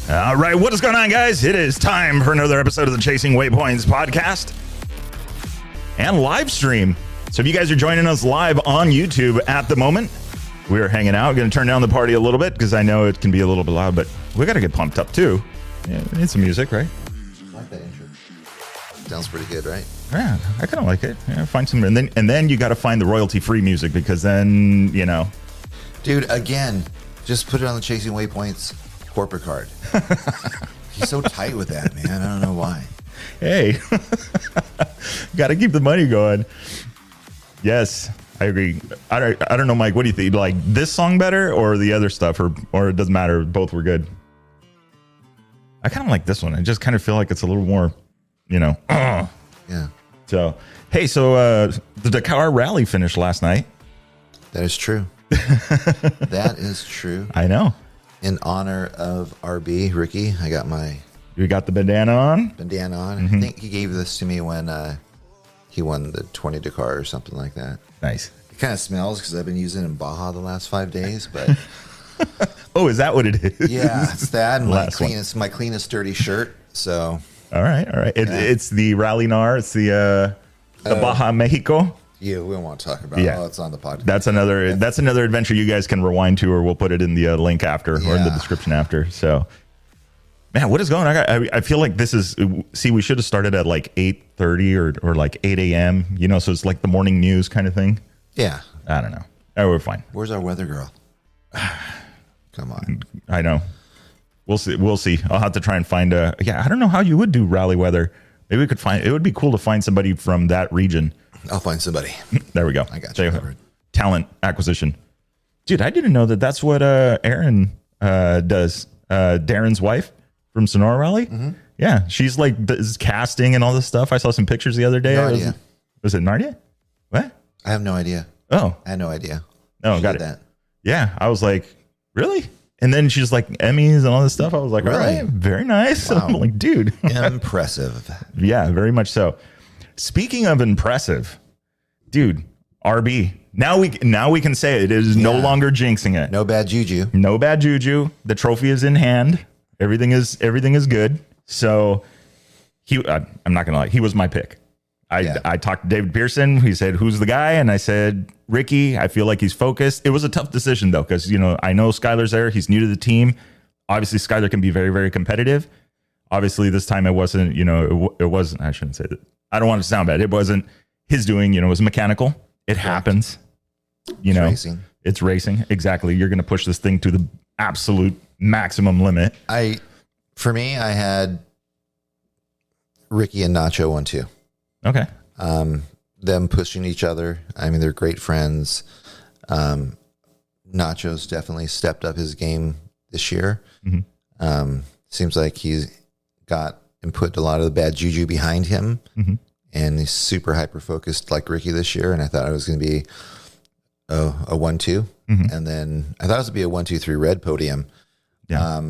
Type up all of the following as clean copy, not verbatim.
All right, what is going on, guys? It is time for another episode of the Chasing Waypoints podcast and live stream. So if you guys are joining us live on YouTube at the moment, we're hanging out. Going to turn down the party a little bit because I know it can be a little bit loud, but we got to get pumped up too. Yeah, we need some music, right? I like that intro. Sounds pretty good, right? Yeah, I kind of like it. Yeah, find some, and then you got to find the royalty-free music because then, you know. Dude, again, just put it on the Chasing Waypoints corporate card. He's so tight with that, man. I don't know why. Hey, got to keep the money going. Yes, I agree. I don't know, Mike. What do you think? Like this song better or the other stuff, or it doesn't matter? Both were good. I kind of like this one. I just kind of feel like it's a little more, you know. Yeah. So, hey, the Dakar Rally finished last night. That is true. That is true. I know. In honor of RB, Ricky, I got my... You got the bandana on? Bandana on. Mm-hmm. I think he gave this to me when he won the 20 Dakar or something like that. Nice. It kind of smells because I've been using it in Baja the last 5 days, but... Oh, is that what it is? Yeah, it's that. And my cleanest dirty shirt, so... All right. It's the Rally Nar. It's the Baja Mexico. Yeah, we don't want to talk about it. Oh, it's on the podcast. That's another adventure you guys can rewind to, or we'll put it in the link after or in the description after. So, man, what is going on? I feel like this is, we should have started at like 8:30 or like 8 a.m., you know, so it's like the morning news kind of thing. Yeah. I don't know. Oh, we're fine. Where's our weather girl? Come on. I know. We'll see. I'll have to try and find I don't know how you would do rally weather. Maybe we could it would be cool to find somebody from that region. I'll find somebody. There we go. I got you. Talent acquisition. Dude, I didn't know that's what Erin does. Darren's wife from Sonora Rally. Mm-hmm. Yeah, she's like does casting and all this stuff. I saw some pictures the other day. No idea. Was it Nardia? What? I have no idea. Oh. I had no idea. Oh, got it. That. Yeah, I was like, really? And then she's like Emmys and all this stuff. I was like, really? All right, very nice. Wow. I'm like, dude. Impressive. Yeah, very much so. Speaking of impressive, dude, RB. Now we can say it is no longer jinxing it. No bad juju. No bad juju. The trophy is in hand. Everything is good. So I'm not gonna lie, he was my pick. I talked to David Pearson. He said, "Who's the guy?" And I said, "Ricky. I feel like he's focused." It was a tough decision though, because I know Skylar's there. He's new to the team. Obviously, Skylar can be very, very competitive. Obviously, this time it wasn't. It wasn't. I shouldn't say that. I don't want it to sound bad. It wasn't his doing. It was mechanical. It happens. Racing. It's racing. Exactly. You're going to push this thing to the absolute maximum limit. For me, I had Ricky and Nacho 1-2. Okay. Them pushing each other. I mean, they're great friends. Nacho's definitely stepped up his game this year. Mm-hmm. Seems like he's got and put a lot of the bad juju behind him. Mm-hmm. And he's super hyper focused like Ricky this year. And I thought it was going to be a 1-2. Mm-hmm. And then I thought it was going to be a 1-2-3 red podium. Yeah.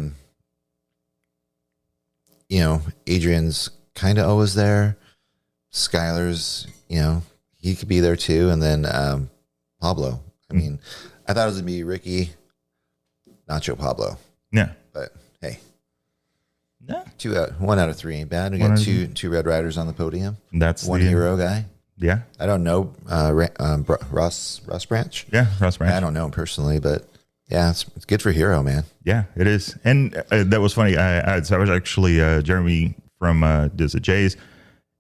Adrien's kind of always there. Skylar's, he could be there too. And then Pablo. I mean, I thought it was going to be Ricky, Nacho, Pablo. Yeah. But hey. Yeah. 1 out of 3 ain't bad. We got two Red Riders on the podium. That's one hero guy. Yeah. I don't know Ross Branch. Yeah, Ross Branch. I don't know him personally, but yeah, it's good for hero, man. Yeah, it is. And that was funny. I was actually Jeremy from Jays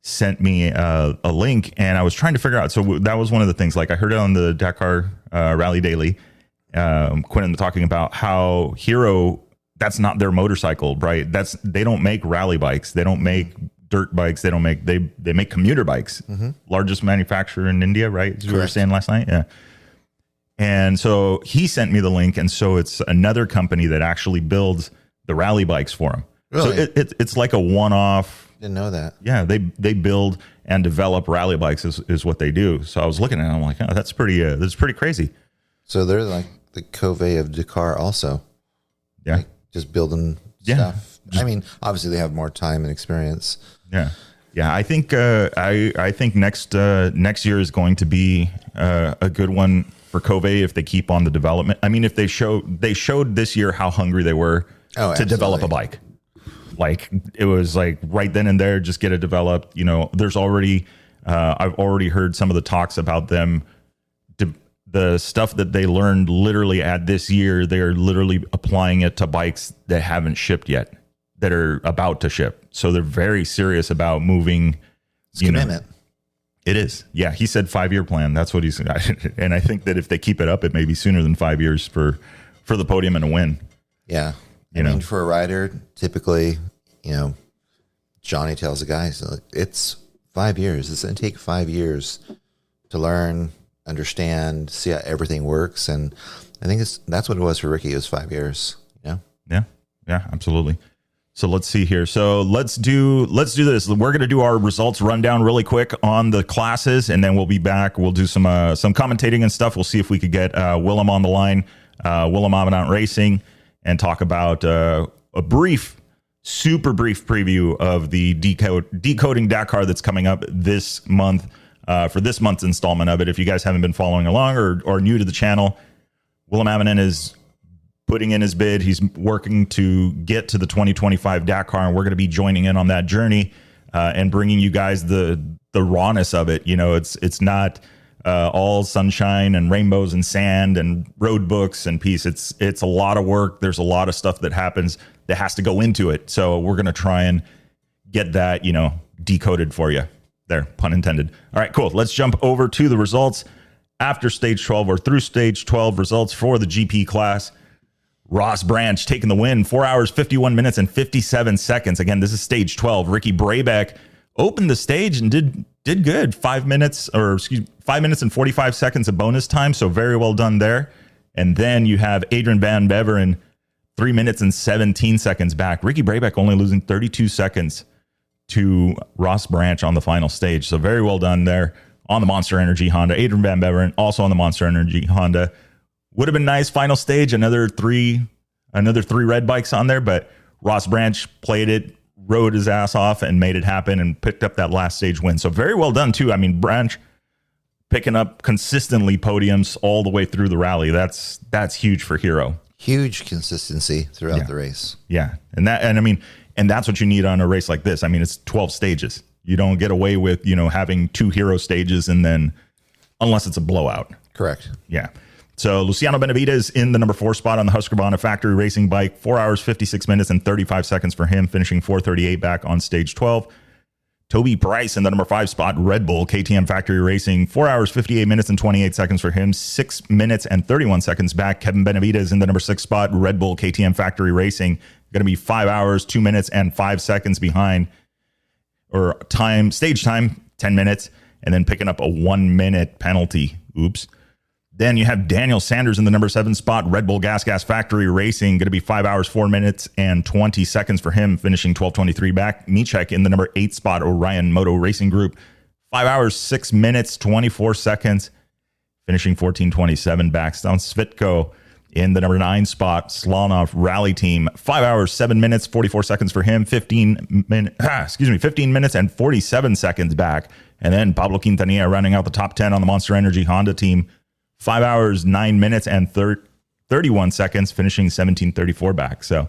sent me a link, and I was trying to figure out. So that was one of the things. Like I heard it on the Dakar Rally Daily. Quentin talking about how Hero. That's not their motorcycle, right? They don't make rally bikes. They don't make dirt bikes. They make commuter bikes. Mm-hmm. Largest manufacturer in India, right? As we were saying last night. Yeah. And so he sent me the link. And so it's another company that actually builds the rally bikes for him. Really? So it's like a one-off. Didn't know that. Yeah. They build and develop rally bikes is what they do. So I was looking at it. I'm like, oh, that's pretty crazy. So they're like the Covey of Dakar also. Yeah. Like, just building stuff. I mean, obviously they have more time and experience. Yeah. I think I think next year is going to be a good one for Covey if they keep on the development. I mean, if they showed this year how hungry they were to develop a bike. Like it was like right then and there, just get it developed. You know, there's already, I've already heard some of the talks about them. The stuff that they learned literally at this year, they're literally applying it to bikes that haven't shipped yet, that are about to ship. So they're very serious about moving. It's commitment. It is. Yeah. He said 5-year plan. That's what he's, and I think that if they keep it up, it may be sooner than 5 years for the podium and a win. Yeah. I mean, for a rider, typically, you know, Johnny tells the guys, it's 5 years. It's going to take 5 years to learn, understand, see how everything works. And I think that's what it was for Ricky. It was 5 years. Yeah. Yeah. Yeah, absolutely. So let's see here. So let's do this. We're going to do our results rundown really quick on the classes, and then we'll be back. We'll do some commentating and stuff. We'll see if we could get Willem on the line, Willem Avenant Racing, and talk about a super brief preview of the Decoding Dakar that's coming up this month, for this month's installment of it. If you guys haven't been following along or new to the channel, Willem Avenant is putting in his bid. He's working to get to the 2025 Dakar, and we're going to be joining in on that journey and bringing you guys the rawness of it. You know, it's not all sunshine and rainbows and sand and road books and peace. It's a lot of work. There's a lot of stuff that happens that has to go into it. So we're going to try and get that, you know, decoded for you there, pun intended. All right, cool. Let's jump over to the results after stage 12 or through stage 12 results for the GP class. Ross Branch taking the win, 4 hours, 51 minutes, and 57 seconds. Again, this is stage 12. Ricky Brabeck opened the stage and did good. 5 minutes and 45 seconds of bonus time. So very well done there. And then you have Adrien Van Beveren, 3 minutes and 17 seconds back. Ricky Brabeck only losing 32 seconds to Ross Branch on the final stage. So very well done there on the Monster Energy Honda. Adrien Van Beveren also on the Monster Energy Honda. Would have been nice final stage, another three red bikes on there, but Ross Branch played it, rode his ass off, and made it happen and picked up that last stage win. So very well done too. I mean, Branch picking up consistently podiums all the way through the rally. That's huge for Hero. Huge consistency throughout the race. Yeah. And that's what you need on a race like this. I mean, it's 12 stages. You don't get away with, you know, having 2 Hero stages and then unless it's a blowout. Correct. Yeah. So Luciano Benavides in the number 4 spot on the Husqvarna factory racing bike, 4 hours, 56 minutes, and 35 seconds for him, finishing 4:38 back on stage 12. Toby Price in the number 5 spot, Red Bull KTM factory racing, 4 hours, 58 minutes, and 28 seconds for him, 6 minutes and 31 seconds back. Kevin Benavides in the number 6 spot, Red Bull KTM factory racing, going to be 5 hours, 2 minutes, and 5 seconds behind, or stage time, 10 minutes, and then picking up a 1 minute penalty. Oops. Then you have Daniel Sanders in the number 7 spot, Red Bull Gas Factory Racing, going to be 5 hours, 4 minutes, and 20 seconds for him, finishing 12:23 back. Michek in the number 8 spot, Orion Moto Racing Group, 5 hours, 6 minutes, 24 seconds, finishing 14:27 back. Stan Svitko in the number 9 spot, Slonov Rally Team, 5 hours, 7 minutes, 44 seconds for him, 15 minutes and 47 seconds back. And then Pablo Quintanilla rounding out the top 10 on the Monster Energy Honda Team, 5 hours, 9 minutes, and 31 seconds, finishing 17:34 back. So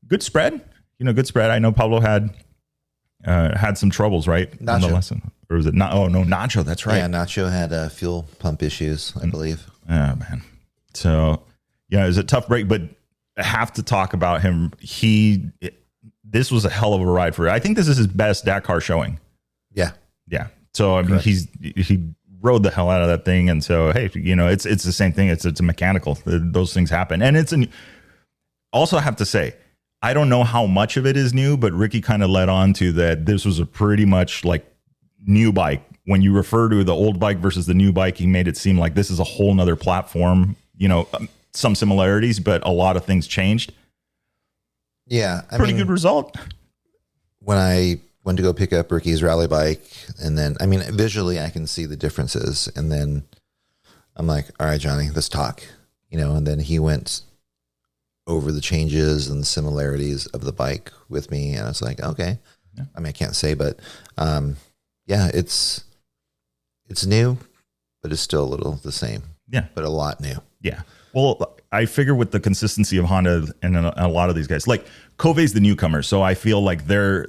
good spread. You know, good spread. I know Pablo had some troubles, right? Nacho. On the lesson. Or was it not? Oh, no, Nacho. That's right. Yeah, Nacho had fuel pump issues, I believe. Oh, man. So, yeah, it was a tough break, but I have to talk about him. This was a hell of a ride for him. I think this is his best Dakar showing. Yeah. Yeah. So, I mean, he rode the hell out of that thing. And so, hey, you know, it's the same thing. It's a mechanical. Those things happen. And also I have to say, I don't know how much of it is new, but Ricky kind of led on to that. This was a pretty much like new bike. When you refer to the old bike versus the new bike, he made it seem like this is a whole nother platform, you know, some similarities, but a lot of things changed. Yeah. Pretty good result. When I went to go pick up Ricky's rally bike, and then, I mean, visually I can see the differences. And then I'm like, all right, Johnny, let's talk, you know, and then he went over the changes and the similarities of the bike with me. And I was like, okay, yeah. I mean, I can't say, but, yeah, it's new, but it's still a little the same. Yeah. But a lot new. Yeah. Well, I figure with the consistency of Honda and a lot of these guys, like Kovei's the newcomer, so I feel like their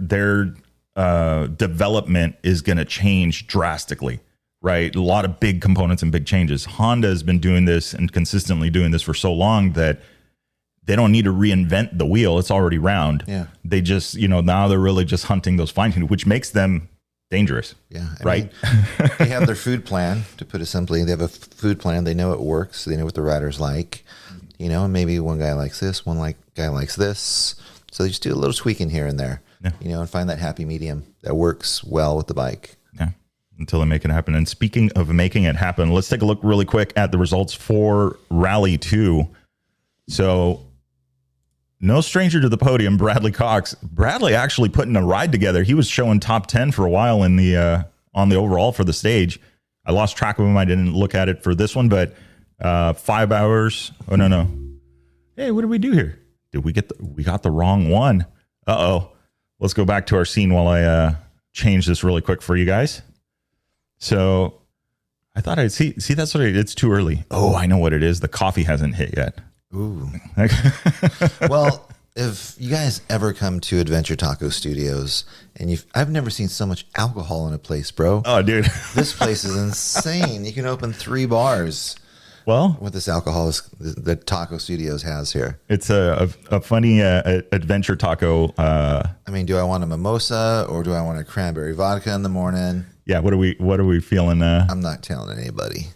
development is going to change drastically, right? A lot of big components and big changes. Honda has been doing this and consistently doing this for so long that they don't need to reinvent the wheel. It's already round. Yeah. They just, now they're really just hunting those fine tunes, which makes them dangerous. Yeah. Right. They have their food plan, to put it simply. They have a food plan. They know it works. They know what the riders like, and maybe one guy likes this, guy likes this. So they just do a little tweaking here and there, and find that happy medium that works well with the bike. Yeah. Until they make it happen. And speaking of making it happen, let's take a look really quick at the results for Rally 2. So no stranger to the podium, Bradley Cox. Bradley actually putting a ride together. He was showing top 10 for a while in the on the overall for the stage. I lost track of him. I didn't look at it for this one, but 5 hours. Oh, no. Hey, what did we do here? Did we got the wrong one? Uh-oh. Let's go back to our scene while I change this really quick for you guys. So I thought I'd see that's what it's too early. Oh, I know what it is. The coffee hasn't hit yet. Ooh. Well, if you guys ever come to Adventure Taco Studios, and I've never seen so much alcohol in a place, bro. Oh, dude. This place is insane. You can open 3 bars. Well, with this alcohol the Taco Studios has here. It's a funny adventure taco. I mean, do I want a mimosa or do I want a cranberry vodka in the morning? Yeah, what are we feeling? I'm not telling anybody.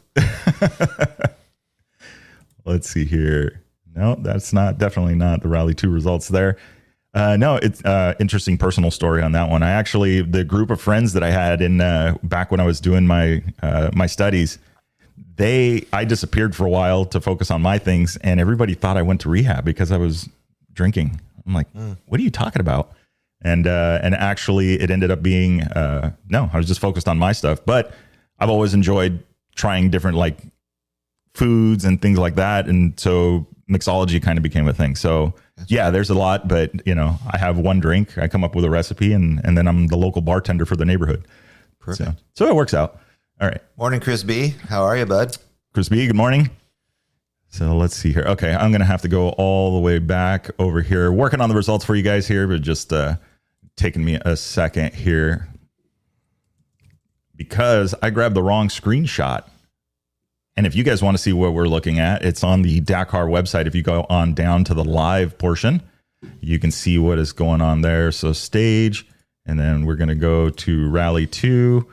Let's see here. No, that's definitely not the Rally 2 results there. No, it's interesting personal story on that one. The group of friends that I had in back when I was doing my my studies, I disappeared for a while to focus on my things, and everybody thought I went to rehab because I was drinking. I'm like, what are you talking about? And actually it ended up being, no, I was just focused on my stuff, but I've always enjoyed trying different like foods and things like that. And so mixology kind of became a thing. So yeah, there's a lot, but I have one drink, I come up with a recipe, and then I'm the local bartender for the neighborhood. Perfect. So it works out. All right. Morning, Chris B. How are you, bud? Chris B, good morning. So let's see here. Okay, I'm going to have to go all the way back over here. Working on the results for you guys here, but just taking me a second here because I grabbed the wrong screenshot. And if you guys want to see what we're looking at, it's on the Dakar website. If you go on down to the live portion, you can see what is going on there. So stage, and then we're going to go to Rally 2.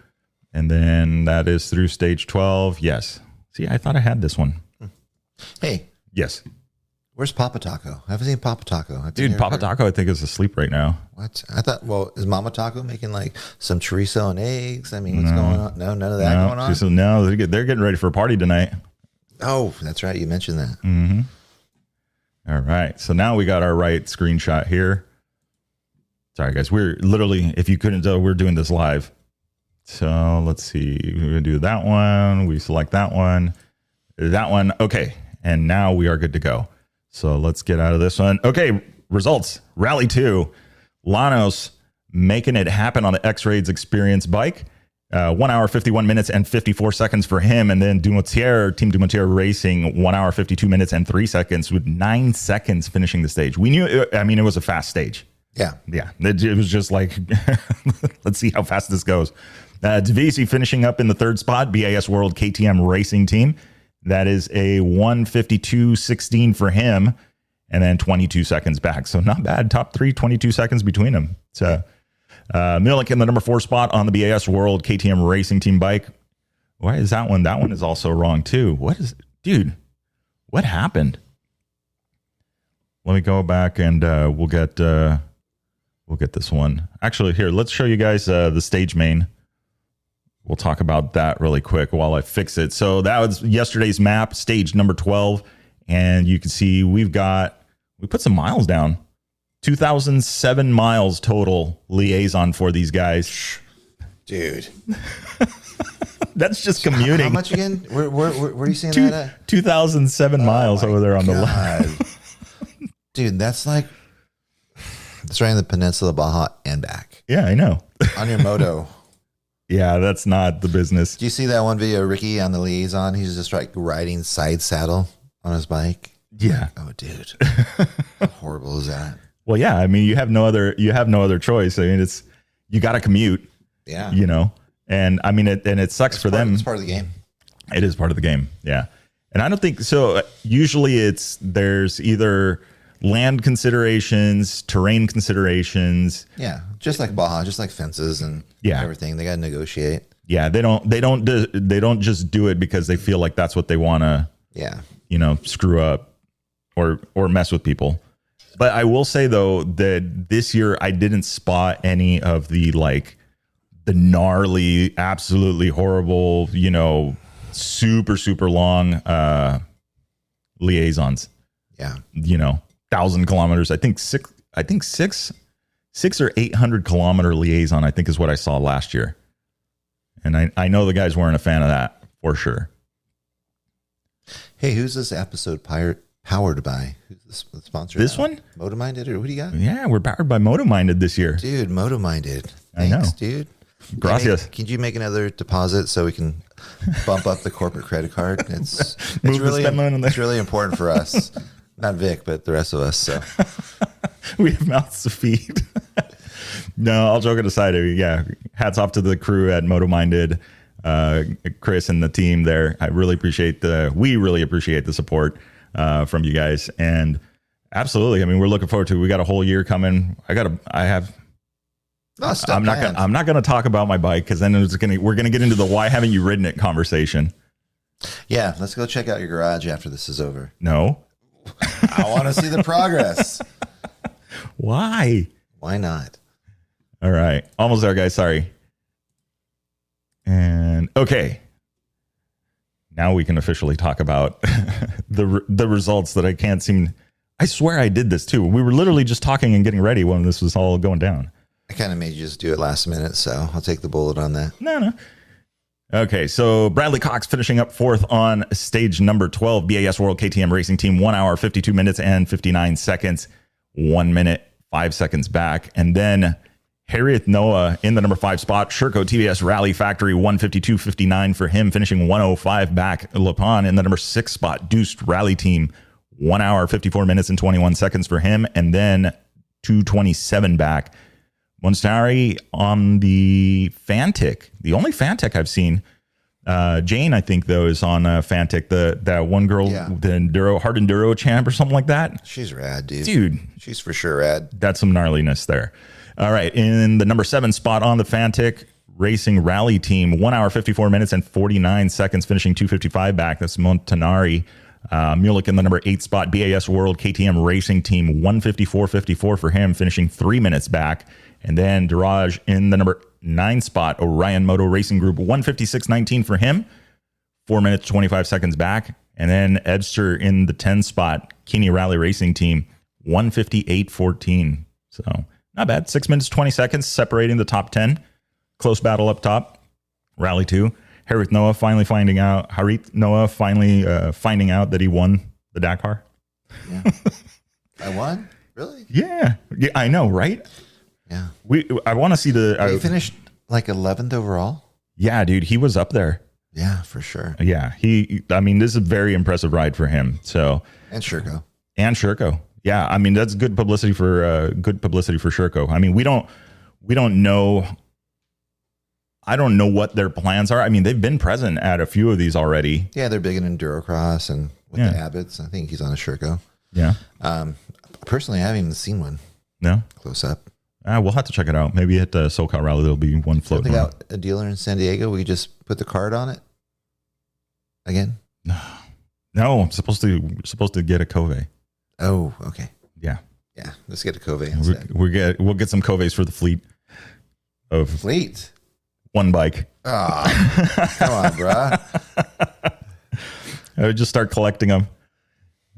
And then that is through stage 12. Yes. See, I thought I had this one. Hey. Yes. Where's Papa Taco? I haven't seen Papa Taco. Dude, Papa Taco, I think, is asleep right now. What? I thought, is Mama Taco making like some chorizo and eggs? I mean, what's going on? No, none of that going on? No, they're getting ready for a party tonight. Oh, that's right. You mentioned that. Mm-hmm. All right. So now we got our right screenshot here. Sorry, guys. We're literally, if you couldn't tell, we're doing this live. So let's see. We're going to do that one. We select that one. That one. Okay. And now we are good to go. So let's get out of this one. Okay. Results. Rally 2. Llanos making it happen on the X-Raids Experience bike. 1 hour, 51 minutes and 54 seconds for him. And then Team Dumoutier Racing, 1 hour, 52 minutes and 3 seconds with 9 seconds finishing the stage. We knew, it was a fast stage. Yeah. Yeah. It was just like, let's see how fast this goes. Divisi finishing up in the 3rd spot, BAS World KTM Racing Team. That is a 1:52.16 for him, and then 22 seconds back. So not bad. Top 3, 22 seconds between them. So Milik in the number 4 spot on the BAS World KTM Racing Team bike. Why is that one? That one is also wrong too. Dude, what happened? Let me go back and we'll get this one. Actually, here, let's show you guys the stage main. We'll talk about that really quick while I fix it. So that was yesterday's map, stage number 12. And you can see we put some miles down. 2,007 miles total liaison for these guys. Dude. That's just commuting. How much again? Where are you seeing that at? 2,007 miles over there on the left. Dude, that's right in the Peninsula Baja and back. Yeah, I know. On your moto. Yeah, that's not the business. Do you see that one video, Ricky, on the liaison? He's just like riding side saddle on his bike. Yeah. Oh, dude. How horrible is that? Well, yeah. I mean, you have no other choice. I mean, you got to commute. Yeah. You know, and I mean, it sucks for them. It's part of the game. It is part of the game. Yeah. And I don't think so. Usually there's either land considerations, terrain considerations. Yeah. Just like Baja, just like fences and everything. They got to negotiate. Yeah. They don't just do it because they feel like that's what they want to, screw up or mess with people. But I will say though, that this year I didn't spot any of the gnarly, absolutely horrible, super, super long liaisons. Yeah. 1,000 kilometers. I think six or 800 kilometer liaison, I think is what I saw last year. And I know the guys weren't a fan of that for sure. Hey, who's this episode powered by? Who's the sponsor? This now? one? Motominded, or who do you got? Yeah, we're powered by Motominded this year. Dude, Motominded. Thanks, I know. Dude. Gracias. Can you make another deposit so we can bump up the corporate credit card? It's really important for us. Not Vic, but the rest of us. So we have mouths to feed. No, all joking aside, yeah, hats off to the crew at Motominded, Chris and the team there. We really appreciate the support from you guys. And absolutely, I mean, we're looking forward to it. We got a whole year coming. I'm not going to talk about my bike because then we're going to get into the why haven't you ridden it conversation. Yeah, let's go check out your garage after this is over. No. I want to see the progress. Why? Why not? All right. Almost there, guys. Sorry. And okay. Now we can officially talk about the results that I can't seem. I swear I did this too. We were literally just talking and getting ready when this was all going down. I kind of made you just do it last minute, so I'll take the bullet on that. No. Okay, so Bradley Cox finishing up fourth on stage number 12, BAS World KTM Racing Team, 1 hour, 52 minutes and 59 seconds, 1 minute, 5 seconds back. And then Harriet Noah in the number 5 spot, Sherco TBS Rally Factory, 152.59 for him, finishing 105 back. LePon in the number 6 spot, Deuced Rally Team, 1 hour, 54 minutes and 21 seconds for him. And then 227 back. Monstari on the Fantic, the only Fantic I've seen. Jane, I think, though, is on Fantic, that one girl, the hard enduro champ or something like that. She's rad, dude. She's for sure rad. That's some gnarliness there. All right. In the number 7 spot on the Fantic Racing Rally Team, 1 hour, 54 minutes and 49 seconds, finishing 255 back. That's Montanari. Mulek in the number 8 spot, BAS World KTM Racing Team, 154.54 for him, finishing 3 minutes back. And then Durage in the number 9 spot, Orion Moto Racing Group, 156.19 for him, 4 minutes, 25 seconds back. And then Ebster in the 10 spot, Keeney Rally Racing Team, 158.14. So not bad. 6 minutes, 20 seconds separating the top 10. Close battle up top. Rally 2. Harith Noah finally finding out that he won the Dakar. Yeah. I won? Really? Yeah, I know, right? Yeah. I want to see he finished like 11th overall. Yeah, dude, he was up there. Yeah, for sure. Yeah, this is a very impressive ride for him. So and Sherco. Yeah, I mean, that's good publicity for Sherco. I mean, we don't know. I don't know what their plans are. I mean, they've been present at a few of these already. Yeah, they're big in Endurocross and with the Abbots. I think he's on a Sherco. Yeah. Personally, I haven't even seen one. No? Close up. We'll have to check it out. Maybe at the SoCal Rally, there'll be one floating. They got a dealer in San Diego. We just put the card on it again. No, I'm supposed to get a Cove. Oh, okay. Yeah. Let's get a Cove instead. We'll get some Coves for the fleet. One bike. Oh, come on, bruh. I would just start collecting them.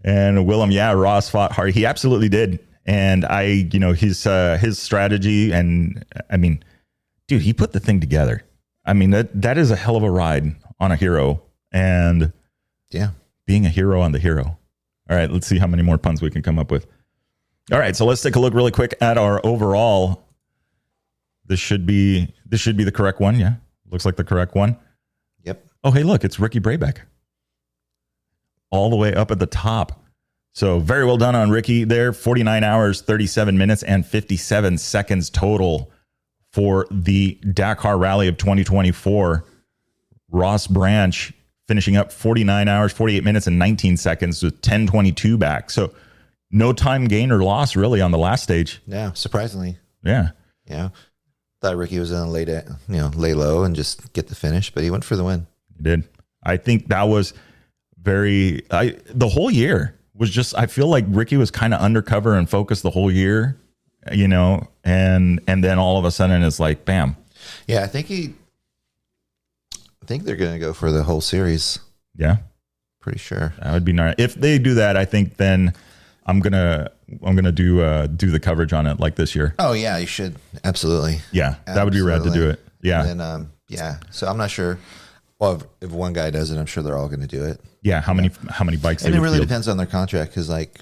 And Willem, Ross fought hard. He absolutely did. And his strategy, and I mean, dude, he put the thing together. I mean, that is a hell of a ride on a hero, and being a hero on the hero. All right, let's see how many more puns we can come up with. All right, so let's take a look really quick at our overall. This should be the correct one. Yeah, looks like the correct one. Yep. Oh, hey, look, it's Ricky Brabeck. All the way up at the top. So very well done on Ricky there. 49 hours, 37 minutes, and 57 seconds total for the Dakar Rally of 2024. Ross Branch finishing up 49 hours, 48 minutes, and 19 seconds with 10:22 back. So no time gain or loss really on the last stage. Yeah, surprisingly. Yeah. Yeah. Thought Ricky was going to lay low and just get the finish, but he went for the win. He did. I think that was the whole year was just, I feel like Ricky was kind of undercover and focused the whole year, and then all of a sudden it's like, bam. Yeah, I think they're going to go for the whole series. Yeah. Pretty sure. That would be nice. If they do that, I think then I'm gonna do the coverage on it like this year. Oh yeah, you should. Absolutely. Yeah. That would be rad to do it. Yeah. And then yeah. So I'm not sure. Well, if one guy does it, I'm sure they're all going to do it. Yeah. How many bikes? And it really depends on their contract. Cause like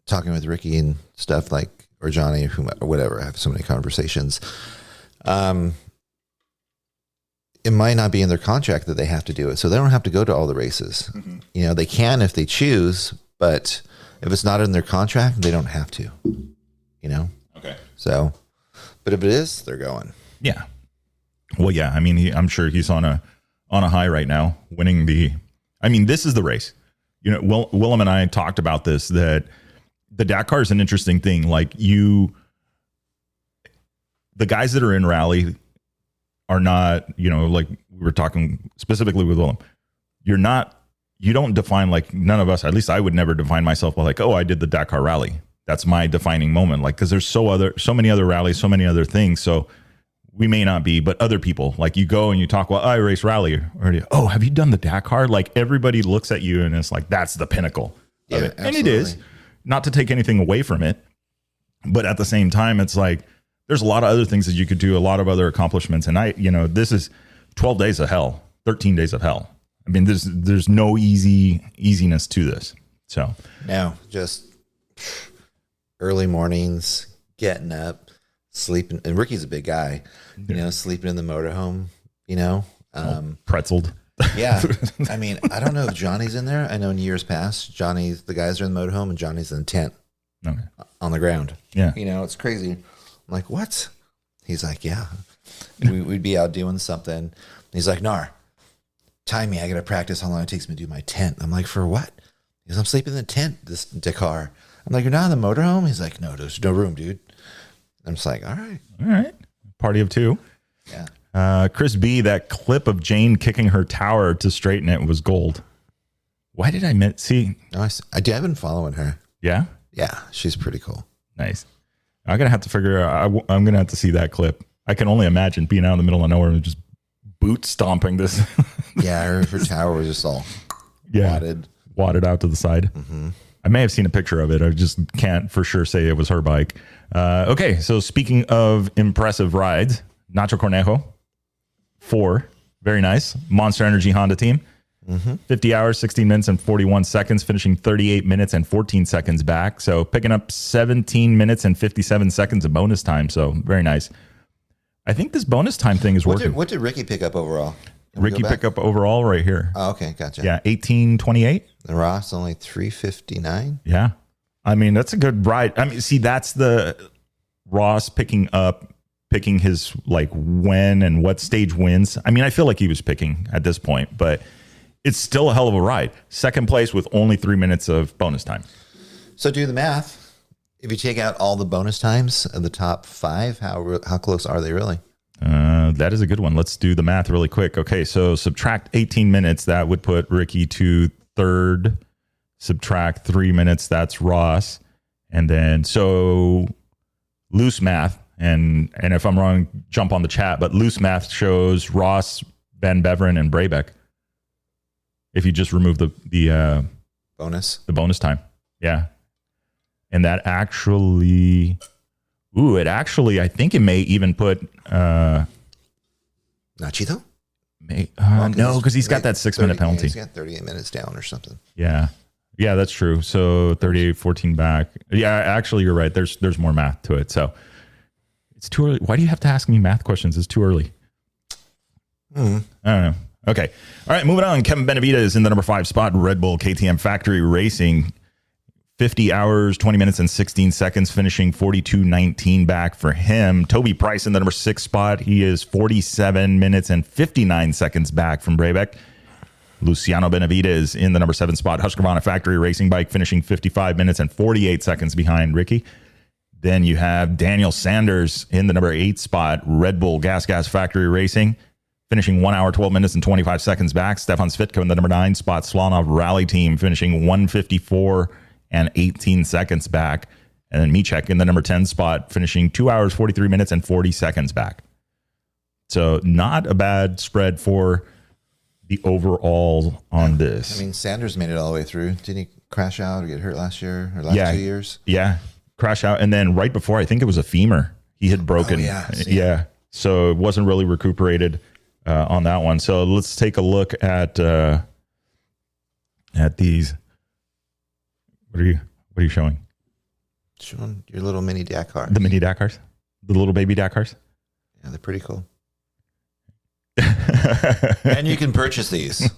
talking with Ricky and stuff or Johnny or whomever, or whatever, I have so many conversations. It might not be in their contract that they have to do it. So they don't have to go to all the races. Mm-hmm. They can if they choose, but if it's not in their contract, they don't have to, Okay. So, but if it is, they're going. Yeah. Well, yeah. I mean, I'm sure he's on a high right now, winning this is the race. Willem and I talked about this, that the Dakar is an interesting thing. Like the guys that are in rally are not, like we were talking specifically with Willem, you don't define, like none of us, at least I would never define myself by like, oh, I did the Dakar Rally. That's my defining moment. Like, cause there's so many other rallies, so many other things. So we may not be, but other people, like you go and you talk, well, I race rally already. Oh, have you done the Dakar? Like everybody looks at you and it's like, that's the pinnacle of it. And it is, not to take anything away from it. But at the same time, it's like, there's a lot of other things that you could do, a lot of other accomplishments. And this is 12 days of hell, 13 days of hell. I mean, there's no easiness to this. So no, just early mornings, getting up, sleeping. And Ricky's a big guy, sleeping in the motorhome, pretzeled. Yeah. I mean, I don't know if Johnny's in there. I know in years past, the guys are in the motorhome and Johnny's in the tent on the ground. Yeah. It's crazy. I'm like, what? He's like, yeah. We'd be out doing something. He's like, Nar, time me. I got to practice how long it takes me to do my tent. I'm like, for what? He goes, I'm sleeping in the tent, this Dakar. I'm like, you're not in the motorhome? He's like, no, there's no room, dude. I'm just like, all right. Party of two. Yeah. Chris B, that clip of Jane kicking her tower to straighten it was gold. Why did I see? No, I've been following her. Yeah? Yeah, she's pretty cool. Nice. I'm going to have to figure out, I'm going to have to see that clip. I can only imagine being out in the middle of nowhere and just boot stomping this. Yeah, her tower was just all wadded out to the side. Mm-hmm. I may have seen a picture of it. I just can't for sure say it was her bike. Okay, so speaking of impressive rides, Nacho Cornejo, 4, very nice. Monster Energy Honda team, 50 hours, 16 minutes, and 41 seconds, finishing 38 minutes and 14 seconds back. So picking up 17 minutes and 57 seconds of bonus time. So very nice. I think this bonus time thing is working. What did Ricky pick up overall? Ricky pick up overall right here. Oh, okay, gotcha. Yeah, 18:28. And Ross only 3:59. Yeah. I mean, that's a good ride. I mean, see, that's the Ross picking his like when and what stage wins. I mean, I feel like he was picking at this point, but it's still a hell of a ride. Second place with only 3 minutes of bonus time. So do the math. If you take out all the bonus times of the top 5, how close are they really? That is a good one. Let's do the math really quick. Okay, so subtract 18 minutes. That would put Ricky to third. Subtract 3 minutes. That's Ross. And then, so loose math, and if I'm wrong, jump on the chat, but loose math shows Ross, Van Beveren, and Brabeck. If you just remove the bonus time. Yeah. And that actually, I think it may even put Nachito? No, because he's got that 6-minute penalty. He's got 38 minutes down or something. Yeah, that's true. So 38, 14 back. Yeah, actually, you're right. There's more math to it. So it's too early. Why do you have to ask me math questions? It's too early. I don't know. Okay. All right, moving on. Kevin Benavita is in the number 5 spot. Red Bull KTM Factory Racing. 50 hours, 20 minutes, and 16 seconds, finishing 42:19 back for him. Toby Price in the number 6 spot. He is 47 minutes and 59 seconds back from Brabeck. Luciano Benavides in the number 7 spot. Husqvarna Factory Racing Bike finishing 55 minutes and 48 seconds behind Ricky. Then you have Daniel Sanders in the number 8 spot. Red Bull Gas Factory Racing finishing 1 hour, 12 minutes, and 25 seconds back. Stefan Svitko in the number 9 spot. Slonov Rally Team finishing 154 and 18 seconds back. And then Michek in the number 10 spot, finishing 2 hours, 43 minutes, and 40 seconds back. So not a bad spread for the overall on this. I mean, Sanders made it all the way through. Didn't he crash out or get hurt last year or last 2 years? Yeah, crash out. And then right before, I think it was a femur he had broken. Yeah. So it wasn't really recuperated on that one. So let's take a look at these. What are you showing? Showing your little mini Dakar. The mini Dakars? The little baby Dakars? Yeah, they're pretty cool. And you can purchase these.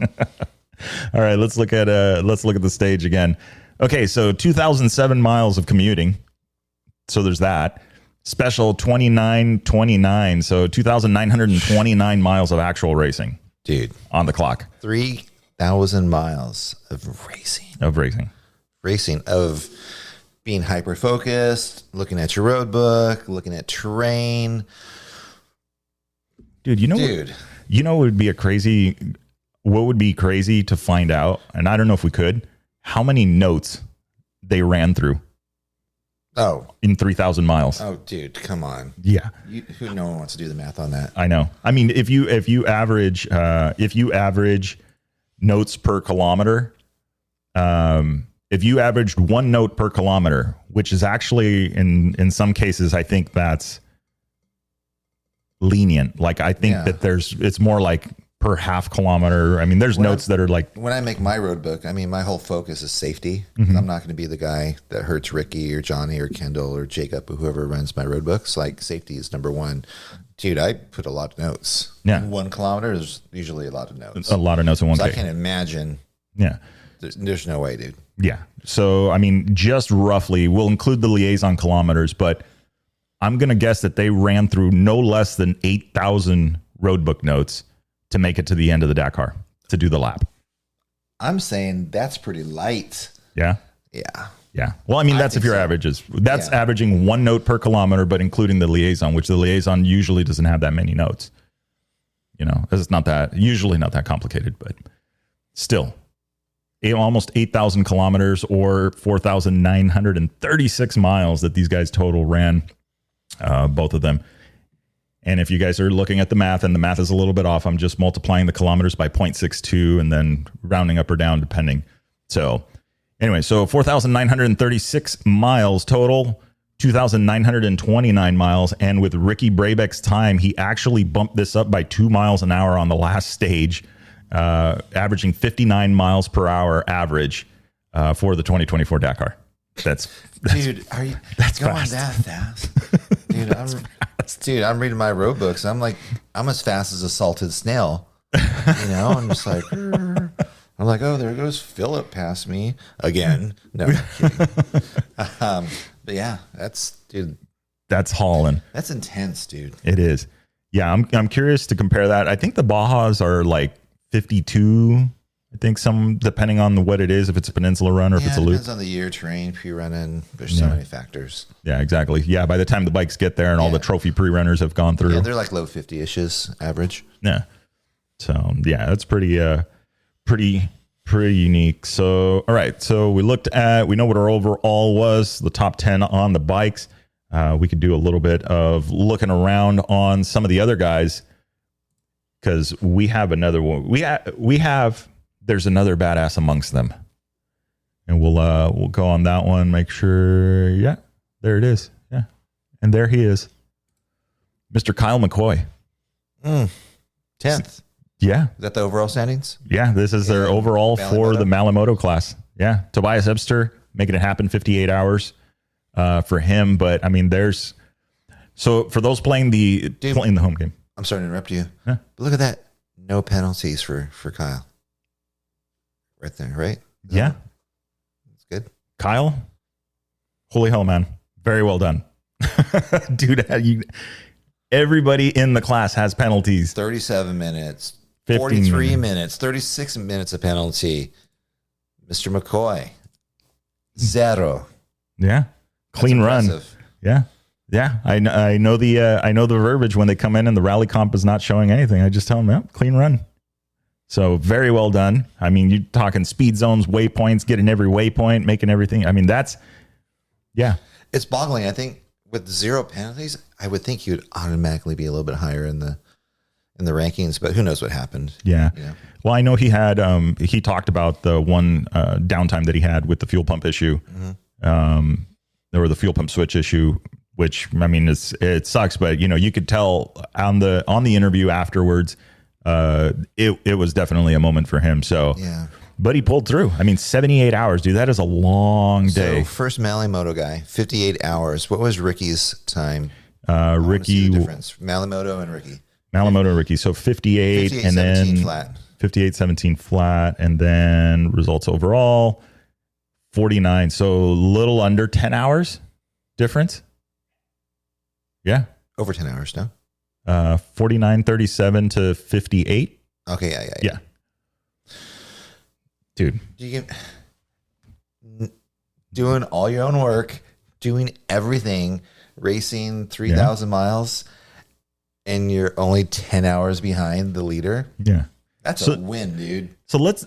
All right, let's look at the stage again. Okay, so 2007 miles of commuting. So there's that. Special 2929. So 2,929 miles of actual racing. Dude, on the clock. 3,000 miles of racing. Racing of being hyper focused, looking at your road book, looking at terrain. Dude, what would be crazy to find out, and I don't know if we could, how many notes they ran through. Oh, in 3,000 miles. Oh, dude, come on. Yeah. No one wants to do the math on that. I know. I mean, if you average notes per kilometer, if you averaged 1 note per kilometer, which is actually in some cases, I think that's lenient. Like I think that it's more like per half kilometer. I mean, there's notes that are like, when I make my road book, I mean, my whole focus is safety. Mm-hmm. I'm not going to be the guy that hurts Ricky or Johnny or Kendall or Jacob or whoever runs my road books. Like safety is number one. Dude, I put a lot of notes. Yeah. 1 kilometer is usually a lot of notes. A lot of notes in 1K. So I can't imagine. Yeah. There's no way, dude. Yeah. So, I mean, just roughly, we'll include the liaison kilometers, but I'm going to guess that they ran through no less than 8,000 road book notes to make it to the end of the Dakar, to do the lap. I'm saying that's pretty light. Yeah? Yeah. Yeah. Well, I mean, that's if your averages. That's averaging 1 note per kilometer, but including the liaison, which the liaison usually doesn't have that many notes. You know, it's usually not that complicated, but still. Almost 8,000 kilometers or 4,936 miles that these guys total ran, both of them. And if you guys are looking at the math and the math is a little bit off, I'm just multiplying the kilometers by 0.62 and then rounding up or down depending. So anyway, so 4,936 miles total, 2,929 miles. And with Ricky Brabeck's time, he actually bumped this up by 2 miles an hour on the last stage, averaging 59 miles per hour average for the 2024 Dakar. That's dude, are you going fast. That fast? Dude, I'm reading my road books. I'm like, I'm as fast as a salted snail. You know, I'm just like, I'm like, oh, there goes Philip past me again. No, I'm kidding. But yeah, that's hauling. That's intense, dude. It is. Yeah, I'm curious to compare that. I think the Bajas are like 52. I think some, depending on what it is, if it's a peninsula run or if it's a loop. Depends on the year, terrain, pre-running. There's so many factors. Yeah, exactly. Yeah, by the time the bikes get there and all the trophy pre-runners have gone through. Yeah, they're like low 50-ishes average. Yeah. So, yeah, that's pretty unique. So, all right. So we know what our overall was, the top 10 on the bikes. We could do a little bit of looking around on some of the other guys because we have another one. There's another badass amongst them, and we'll go on that one. Make sure, there it is, and there he is, Mr. Kyle McCoy, 10th. Yeah, is that the overall standings? Yeah, this is their overall for the Malamoto class. Yeah, Tobias Ebster making it happen, 58 hours for him. But I mean, so for those playing the home game. I'm sorry to interrupt you. Yeah. But look at that, no penalties for Kyle. Right there, right? Yeah. That's good. Kyle, Holy hell, man. Very well done. Dude, everybody in the class has penalties. 37 minutes, 43 minutes, 36 minutes of penalty. Mr. McCoy, 0. Yeah. Clean run. Yeah. Yeah. I know the verbiage when they come in and the rally comp is not showing anything. I just tell them, clean run. So very well done. I mean, you're talking speed zones, waypoints, getting every waypoint, making everything. I mean, it's boggling. I think with 0 penalties, I would think he would automatically be a little bit higher in the rankings, but who knows what happened. Yeah. Well, I know he had, he talked about the one downtime that he had with the fuel pump issue, or the fuel pump switch issue, which, I mean, it sucks, but you could tell on the interview afterwards, it was definitely a moment for him. So, yeah. But he pulled through. I mean, 78 hours, dude. That is a long day. So first Malimoto guy, 58 hours. What was Ricky's time? Ricky, the difference. Malimoto and Ricky. Malimoto and Ricky. So 58 and then flat. 58, 17 flat, and then results overall 49. So a little under 10 hours difference. Yeah. Over 10 hours, no? 49, 37 to 58. Okay. Yeah. Dude. Doing all your own work, doing everything, racing 3,000 miles, and you're only 10 hours behind the leader. Yeah. That's a win, dude. So let's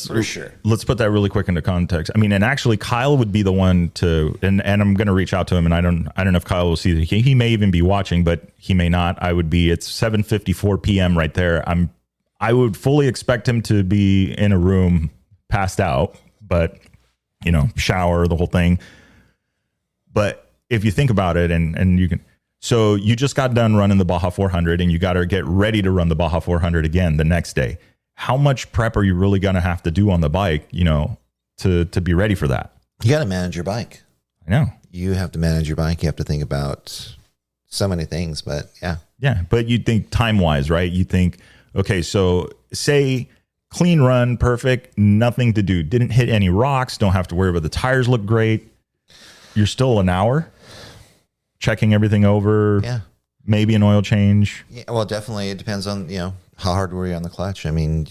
for sure. Let's put that really quick into context. I mean, and actually Kyle would be the one to, and I'm going to reach out to him, and I don't know if Kyle will see that. He may even be watching, but he may not. It's 7:54 PM right there. I would fully expect him to be in a room passed out, but shower, the whole thing. But if you think about it, and you can, so you just got done running the Baja 400 and you got to get ready to run the Baja 400 again the next day. How much prep are you really going to have to do on the bike, to be ready for that? You got to manage your bike. I know. You have to manage your bike. You have to think about so many things, but yeah. Yeah. But you think time wise, right? You think, okay, so say clean run, perfect, nothing to do. Didn't hit any rocks. Don't have to worry about the tires look great. You're still an hour checking everything over. Yeah. Maybe an oil change. Yeah. Well, definitely. It depends on, how hard were you on the clutch? I mean,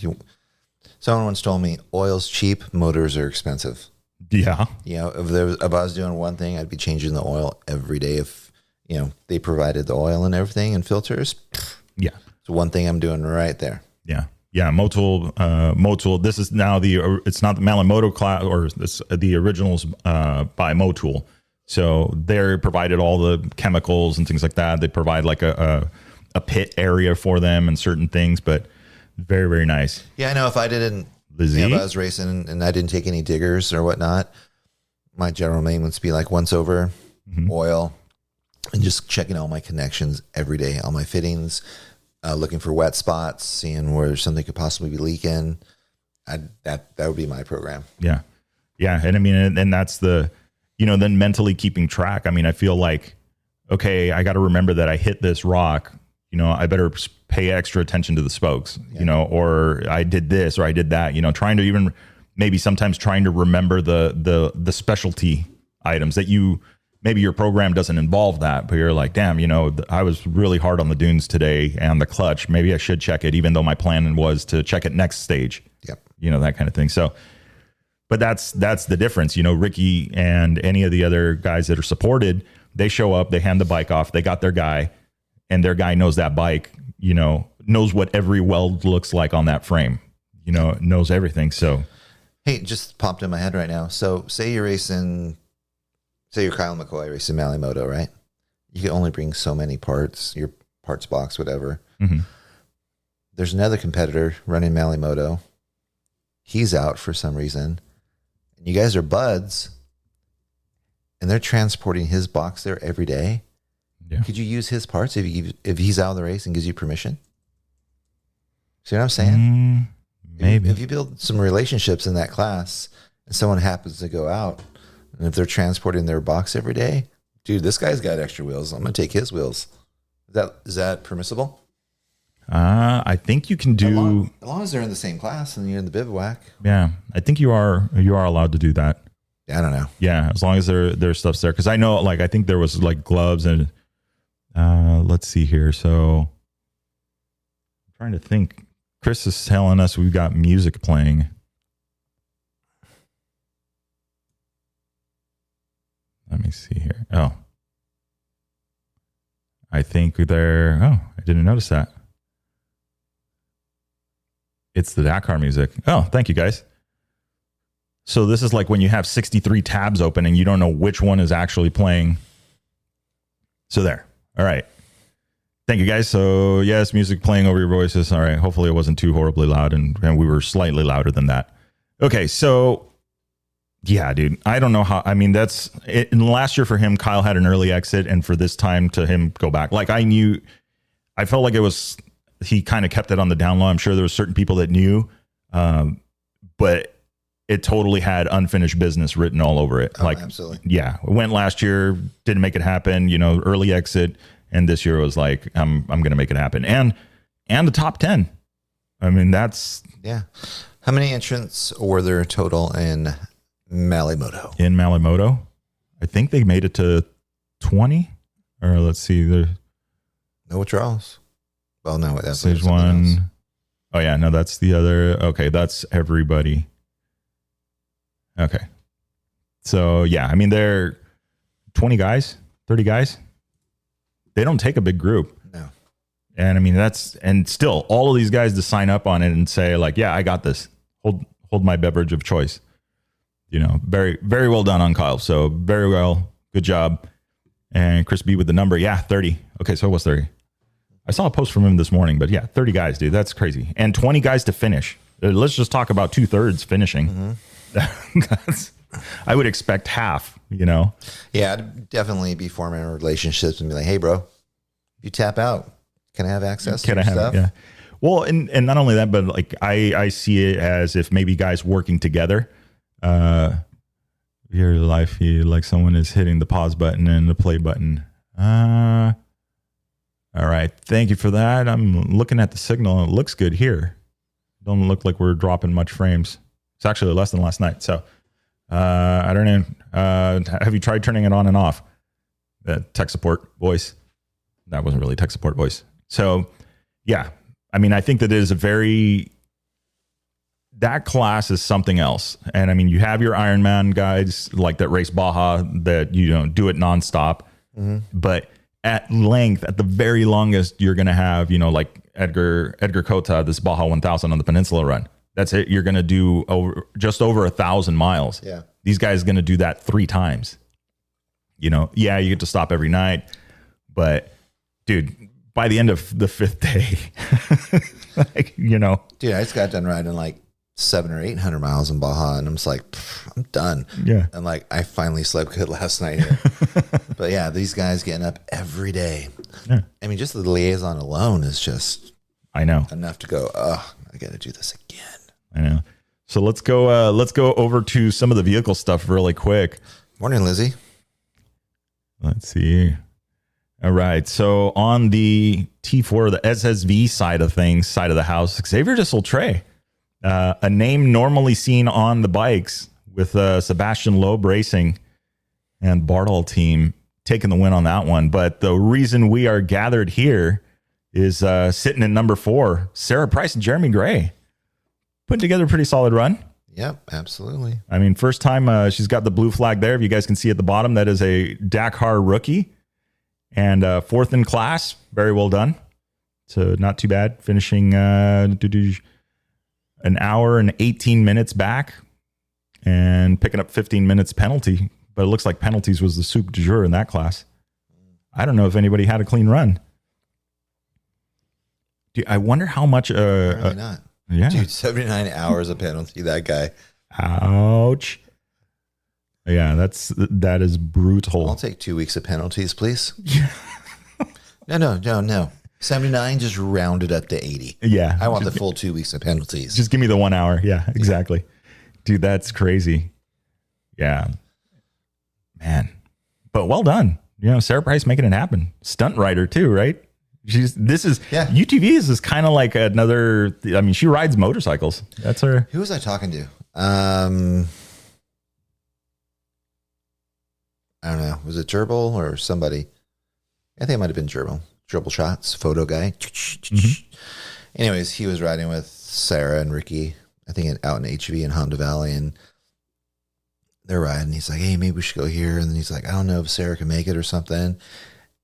someone once told me oil's cheap, motors are expensive. Yeah. If I was doing one thing, I'd be changing the oil every day. If, they provided the oil and everything and filters. Yeah. It's one thing I'm doing right there. Yeah. Yeah. Motul. This is now it's not the Malimoto class, or the originals by Motul. So they're provided all the chemicals and things like that. They provide like a pit area for them and certain things, but very, very nice. Yeah, I know. If I didn't, if I was racing and I didn't take any diggers or whatnot, my general maintenance would be like once over, oil, and just checking all my connections every day, all my fittings, looking for wet spots, seeing where something could possibly be leaking. That would be my program. Yeah. Yeah. And I mean, and that's the, then mentally keeping track. I mean, I feel like, okay, I got to remember that I hit this rock, I better pay extra attention to the spokes, or I did this or I did that, trying to even maybe sometimes trying to remember the specialty items that maybe your program doesn't involve that, but you're like, damn, I was really hard on the dunes today and the clutch. Maybe I should check it, even though my plan was to check it next stage. Yep. That kind of thing. So, but that's the difference. Ricky and any of the other guys that are supported, they show up, they hand the bike off, they got their guy, and their guy knows that bike, knows what every weld looks like on that frame, knows everything. So, hey, it just popped in my head right now. So say you're Kyle McCoy racing Malimoto, right? You can only bring so many parts, your parts box, whatever. Mm-hmm. There's another competitor running Malimoto. He's out for some reason. You guys are buds, and they're transporting his box there every day. Yeah. Could you use his parts if he's out of the race and gives you permission? See what I'm saying? Maybe. If you build some relationships in that class and someone happens to go out, and if they're transporting their box every day, dude, this guy's got extra wheels. I'm going to take his wheels. Is that permissible? I think you can do, as long as they're in the same class and you're in the bivouac. Yeah, I think you are allowed to do that. I don't know. Yeah, as long as their stuff's there, because I know, like, I think there was like gloves and let's see here. So I'm trying to think. Chris is telling us we've got music playing. Let me see here. Oh, I think they're. Oh, I didn't notice that. It's the Dakar music. Oh, thank you guys. So this is like when you have 63 tabs open and you don't know which one is actually playing. So there. All right. Thank you guys. So yes, music playing over your voices. All right. Hopefully it wasn't too horribly loud, and we were slightly louder than that. Okay. So yeah, dude, I don't know how, I mean, that's it. In the last year for him, Kyle had an early exit, and for this time to him go back, like I felt like it was, he kind of kept it on the down low. I'm sure there were certain people that knew, but it totally had unfinished business written all over it. Oh, like, absolutely. Yeah. It went last year, didn't make it happen, early exit. And this year was like, I'm going to make it happen. And the top 10. I mean, that's. Yeah. How many entrants were there total in Malimoto? In Malimoto? I think they made it to 20, or let's see. No withdrawals. Well, no, that's there's one. Else. Oh yeah. No, that's the other. Okay. That's everybody. Okay. So yeah, I mean, they're 20 guys, 30 guys. They don't take a big group. No. And I mean, and still all of these guys to sign up on it and say like, yeah, I got this. Hold my beverage of choice. Very, very well done on Kyle. So very well. Good job. And Chris B with the number. Yeah. 30. Okay. So it was 30. I saw a post from him this morning, but yeah, 30 guys, dude. That's crazy. And 20 guys to finish. Let's just talk about 2/3 finishing. Mm-hmm. I would expect half, Yeah, I'd definitely be forming relationships and be like, hey, bro, you tap out. Can I have access to your stuff? Yeah. Well, and not only that, but like I see it as if maybe guys working together. Your life, like someone is hitting the pause button and the play button. All right. Thank you for that. I'm looking at the signal. It looks good here. Don't look like we're dropping much frames. It's actually less than last night. So I don't know. Have you tried turning it on and off? Tech support voice. That wasn't really tech support voice. So yeah, I mean, I think that is that class is something else. And I mean, you have your Ironman guys like that race Baja that do it nonstop, but at length, at the very longest, you're going to have, like Edgar Cota, this Baja 1000 on the Peninsula run. That's it. You're going to do just over 1,000 miles. Yeah. These guys are going to do that 3 times. Yeah, you get to stop every night, but dude, by the end of the 5th day, dude, I just got done riding like 700 or 800 miles in Baja, and I'm just like, I'm done. Yeah. And like, I finally slept good last night here. But yeah, these guys getting up every day. Yeah. I mean, just the liaison alone is just, I know, enough to go, I got to do this again. I know. So let's go over to some of the vehicle stuff really quick. Morning, Lizzie. Let's see. All right. So on the T4, the SSV side of the house, Xavier de Soltré, a name normally seen on the bikes with Sebastian Loeb Racing and Bartol team taking the win on that one. But the reason we are gathered here is sitting in number 4, Sarah Price and Jeremy Gray. Putting together a pretty solid run. Yep, absolutely. I mean, first time she's got the blue flag there. If you guys can see at the bottom, that is a Dakar rookie. And 4th in class. Very well done. So not too bad. Finishing an hour and 18 minutes back and picking up 15 minutes penalty. But it looks like penalties was the soup du jour in that class. I don't know if anybody had a clean run. Dude, I wonder how much... Apparently not. Yeah. Dude, 79 hours of penalty, that guy. Ouch. Yeah, that is brutal. I'll take 2 weeks of penalties, please. No. 79, just rounded up to 80. Yeah. I want the full 2 weeks of penalties. Just give me the 1 hour. Yeah, exactly. Yeah. Dude, that's crazy. Yeah. Man. But well done. Sarah Price making it happen. Stunt rider too, right? UTV is kind of like another, I mean, she rides motorcycles. That's her. Who was I talking to? I don't know, was it Gerbil or somebody? I think it might have been Gerbil. Gerbil Shots, photo guy. Anyways, he was riding with Sarah and Ricky, I think out in HV in Honda Valley, and they're riding. He's like, hey, maybe we should go here. And then he's like, I don't know if Sarah can make it or something.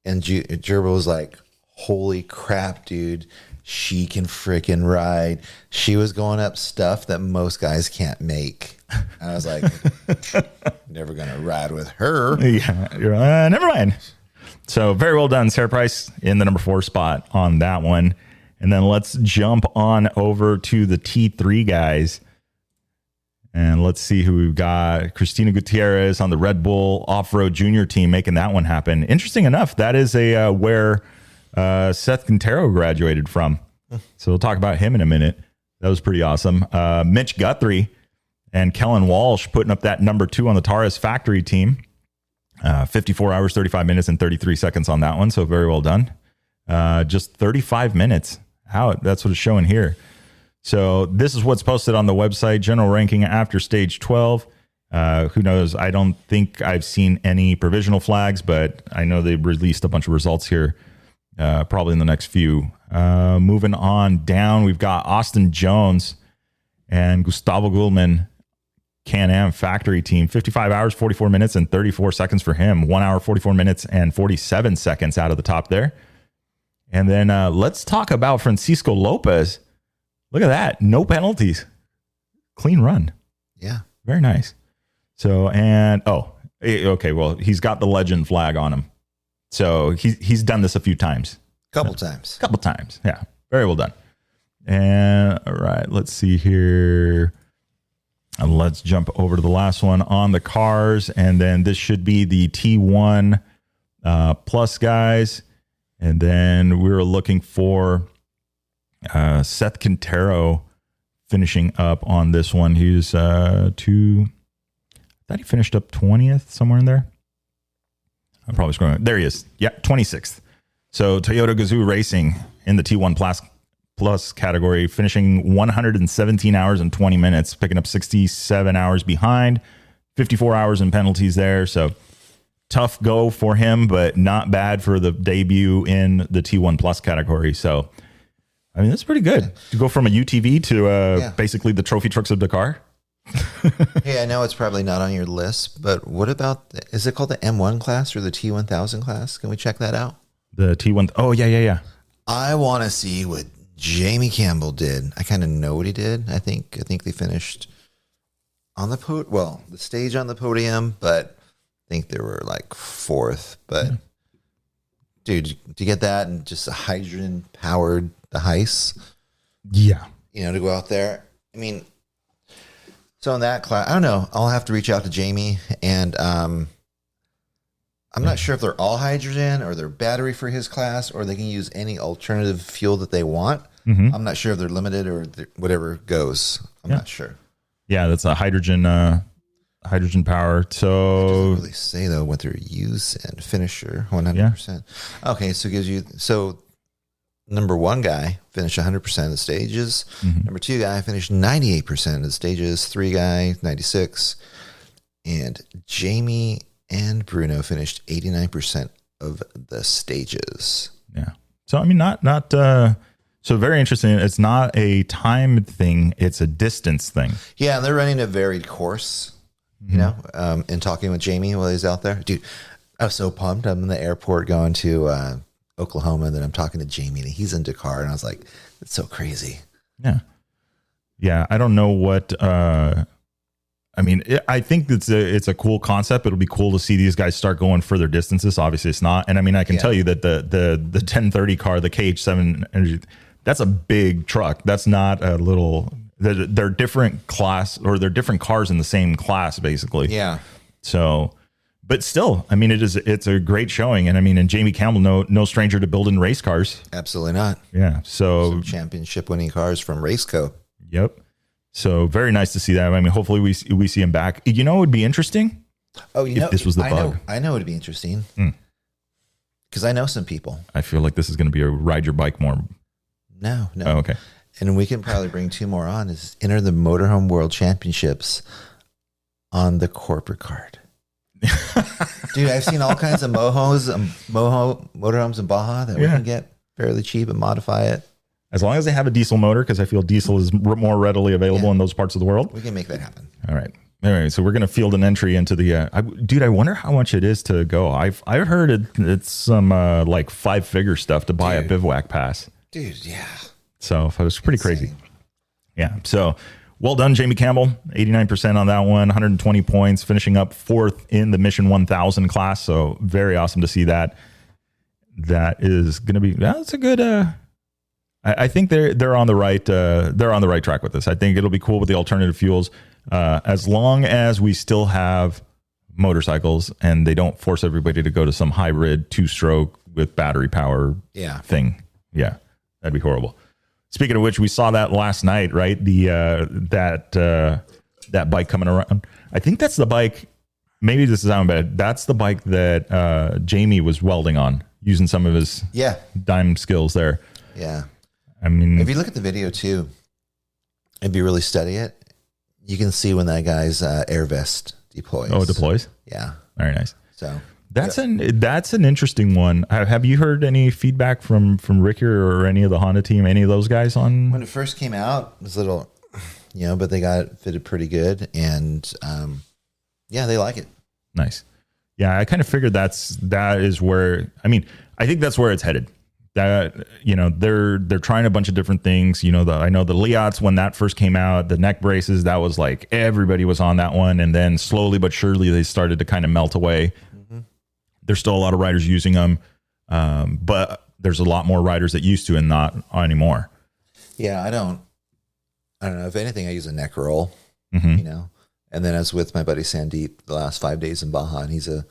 And Gerbil was like, holy crap, dude. She can freaking ride. She was going up stuff that most guys can't make. And I was like, never going to ride with her. Yeah, you're, never mind. So very well done, Sarah Price in the number 4 spot on that one. And then let's jump on over to the T3 guys. And let's see who we've got. Christina Gutierrez on the Red Bull Off-Road Junior team making that one happen. Interesting enough, that is a where Seth Quintero graduated from. So we'll talk about him in a minute. That was pretty awesome. Mitch Guthrie and Kellen Walsh putting up that number 2 on the Taurus Factory team. 54 hours, 35 minutes, and 33 seconds on that one. So very well done. Just 35 minutes out. That's what it's showing here. So this is what's posted on the website. General ranking after stage 12. Who knows? I don't think I've seen any provisional flags, but I know they've released a bunch of results here. Probably in the next few. Moving on down, we've got Austin Jones and Gustavo Gulman, Can-Am Factory team. 55 hours, 44 minutes, and 34 seconds for him. 1 hour, 44 minutes, and 47 seconds out of the top there. And then let's talk about Francisco Lopez. Look at that. No penalties. Clean run. Yeah. Very nice. So, and, okay, well, he's got the legend flag on him. So he's done this a few times. Couple times. Yeah. Very well done. And all right, let's see here. And let's jump over to the last one on the cars. And then this should be the T1 plus guys. And then we were looking for Seth Quintero finishing up on this one. He was I thought he finished up 20th, somewhere in there. I'm probably scrolling. There he is. Yeah, 26th. So Toyota Gazoo Racing in the T1 plus category, finishing 117 hours and 20 minutes, picking up 67 hours behind, 54 hours in penalties there. So tough go for him, but not bad for the debut in the T1 plus category. So, I mean, that's pretty good to go from a UTV to basically the trophy trucks of Dakar. Hey, I know it's probably not on your list, but what about, is it called the M1 class or the T1000 class? Can we check that out? The T1. Oh, yeah. I want to see what Jamie Campbell did. I kind of know what he did. I think they finished on the the stage on the podium, but I think they were like 4th. But dude, to get that and just a hydrogen powered the heist, to go out there. I mean, so in that class, I don't know. I'll have to reach out to Jamie, and I'm not sure if they're all hydrogen or they're battery for his class, or they can use any alternative fuel that they want. I'm not sure if they're limited or whatever goes. I'm not sure. Yeah, that's a hydrogen power. So it doesn't really say though what their use and finisher 100%. Okay, so it gives you number 1 guy finished 100% of the stages. Number 2 guy finished 98% of the stages. 3 guy 96, and Jamie and Bruno finished 89% of the stages. Yeah. So I mean, not so very interesting. It's not a time thing; it's a distance thing. Yeah, and they're running a varied course. And talking with Jamie while he's out there, dude, I was so pumped. I'm in the airport going to Oklahoma, and then I'm talking to Jamie, and he's in Dakar, and I was like, "It's so crazy." Yeah. I don't know what. I mean, I think it's a cool concept. It'll be cool to see these guys start going further distances. Obviously, it's not. And I mean, I can tell you that the 1030 car, the KH7 Energy, that's a big truck. That's not a little. They're different class, or they're different cars in the same class, basically. Yeah. So, but still, I mean, it's a great showing. And I mean, and Jamie Campbell, no stranger to building race cars. Absolutely not. Yeah. So some championship winning cars from Raceco. Yep. So very nice to see that. I mean, hopefully we see him back. You know, it would be interesting. Oh, if this was the bug. I know it'd be interesting because I know some people. I feel like this is going to be a ride your bike more. No. Oh, okay. And we can probably bring 2 more on. Is enter the Motorhome World Championships on the corporate card. Dude, I've seen all kinds of moho motorhomes in Baja that we can get fairly cheap and modify it. As long as they have a diesel motor, because I feel diesel is more readily available in those parts of the world. We can make that happen. All right. Anyway, so we're going to field an entry into the, dude, I wonder how much it is to go. I've heard it's some like 5-figure stuff to buy a bivouac pass. Dude, yeah. So it was pretty crazy. Yeah. So well done, Jamie Campbell. 89% on that one, 120 points, finishing up 4th in the Mission 1000 class. So very awesome to see that. That is going to be, that's a good, I think they're on the right track with this. I think it'll be cool with the alternative fuels, as long as we still have motorcycles and they don't force everybody to go to some hybrid 2-stroke with battery power thing. Yeah, that'd be horrible. Speaking of which, we saw that last night, right? The that bike coming around. I think that's the bike. Maybe this is sound bad. That's the bike that Jamie was welding on, using some of his dime skills there. Yeah. I mean, if you look at the video too, if you really study it, you can see when that guy's air vest deploys. Oh, it deploys? Yeah. Very nice. So that's an interesting one. Have you heard any feedback from Ricky or any of the Honda team, any of those guys on? When it first came out, it was a little, but they got it fitted pretty good, and they like it. Nice. Yeah, I kind of figured that is where, I mean, I think that's where it's headed. That, they're trying a bunch of different things. I know the Leots, when that first came out, the neck braces, that was like everybody was on that one, and then slowly but surely they started to kind of melt away. Mm-hmm. There's still a lot of riders using them, but there's a lot more riders that used to and not anymore. Yeah, I don't know. If anything, I use a neck roll, and then I was with my buddy Sandeep the last 5 days in Baja, and he's a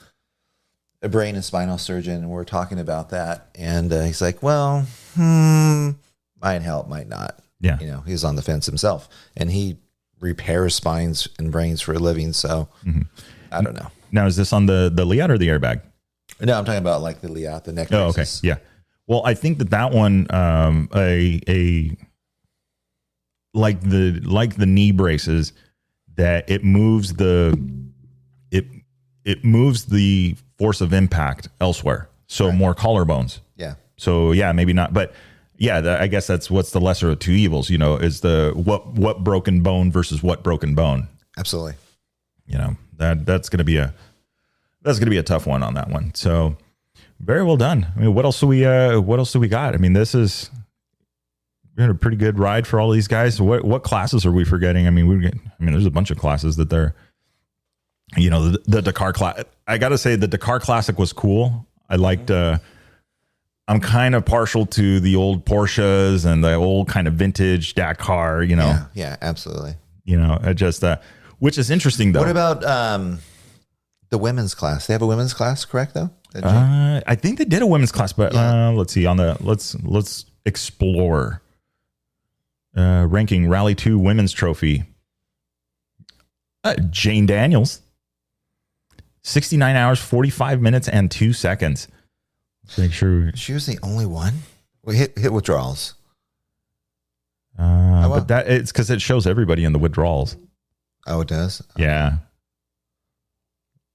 brain and spinal surgeon, and we're talking about that, and he's like, well, might help, might not. Yeah. He's on the fence himself, and he repairs spines and brains for a living, so I don't know. Now, is this on the Leot or the airbag? No, I'm talking about like the Leot, the neck braces. Okay. Yeah. Well, I think that one, like the knee braces, that it moves it moves the force of impact elsewhere. So more collarbones. Yeah. So yeah, maybe not, but yeah, I guess that's what's the lesser of two evils, is the what broken bone versus what broken bone. Absolutely. That's going to be a tough one on that one. So very well done. I mean, what else do we got? I mean, we had a pretty good ride for all these guys. What classes are we forgetting? I mean, there's a bunch of classes that they're, the Dakar class. I got to say the Dakar Classic was cool. I liked, I'm kind of partial to the old Porsches and the old kind of vintage Dakar, Yeah, absolutely. Which is interesting though. What about, the women's class? They have a women's class, correct though? I think they did a women's class, but let's see let's explore, ranking Rally 2 women's trophy. Jane Daniels, 69 hours, 45 minutes, and 2 seconds. Let's make sure she was the only one. We hit withdrawals. But that it's because it shows everybody in the withdrawals. Oh, it does? Yeah.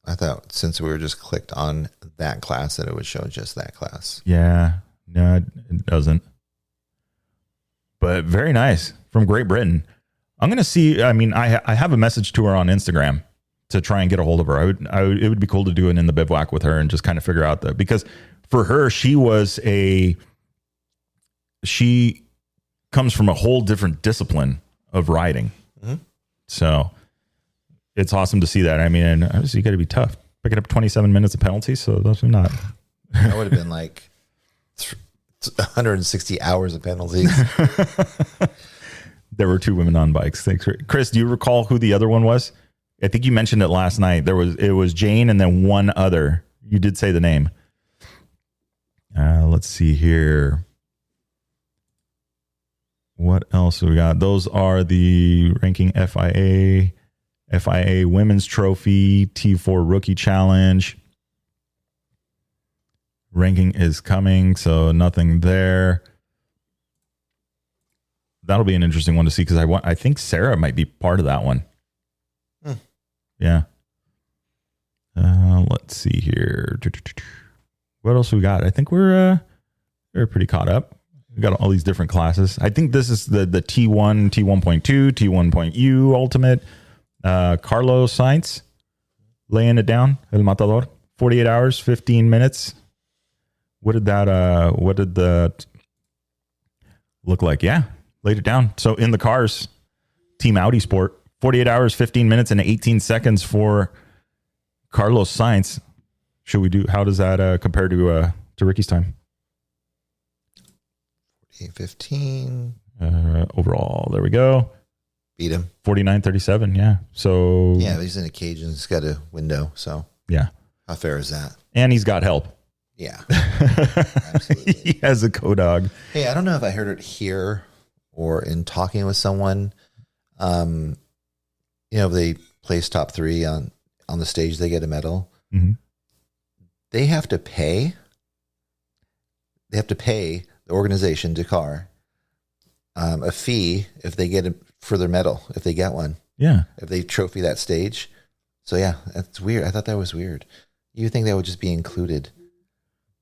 I thought since we were just clicked on that class that it would show just that class. Yeah. No, it doesn't. But very nice from Great Britain. I'm going to see, I have a message to her on Instagram to try and get a hold of her. It would be cool to do it in the bivouac with her and just kind of figure out because for her, she comes from a whole different discipline of riding. Mm-hmm. So it's awesome to see that. I mean, obviously you got to be tough. Picking up 27 minutes of penalty. So those are not. That would have been like 160 hours of penalties. There were 2 women on bikes. Thanks, Chris. Do you recall who the other one was? I think you mentioned it last night. It was Jane and then one other. You did say the name. Let's see here. What else we got? Those are the ranking FIA Women's Trophy, T4 Rookie Challenge. Ranking is coming, so nothing there. That'll be an interesting one to see because I think Sarah might be part of that one. Yeah. let's see here. What else we got? I think we're pretty caught up. We got all these different classes. I think this is the T1, T1.2, T1.U Ultimate. Carlos Sainz laying it down. El Matador. 48 hours, 15 minutes. What did that look like? Yeah, laid it down. So in the cars, Team Audi Sport, 48 hours, 15 minutes, and 18 seconds for Carlos Sainz. How does that compare to Ricky's time? 15. Overall, there we go. Beat him. 49.37, yeah. So yeah, he's in a cage and he's got a window. So yeah, how fair is that? And he's got help. Yeah, absolutely. He has a co-dog. Hey, I don't know if I heard it here or in talking with someone. They place top 3 on the stage, they get a medal. Mm-hmm. They have to pay. They have to pay the organization, Dakar, a fee if they get for their medal, if they get one. Yeah. If they trophy that stage. So yeah, that's weird. I thought that was weird. You think that would just be included.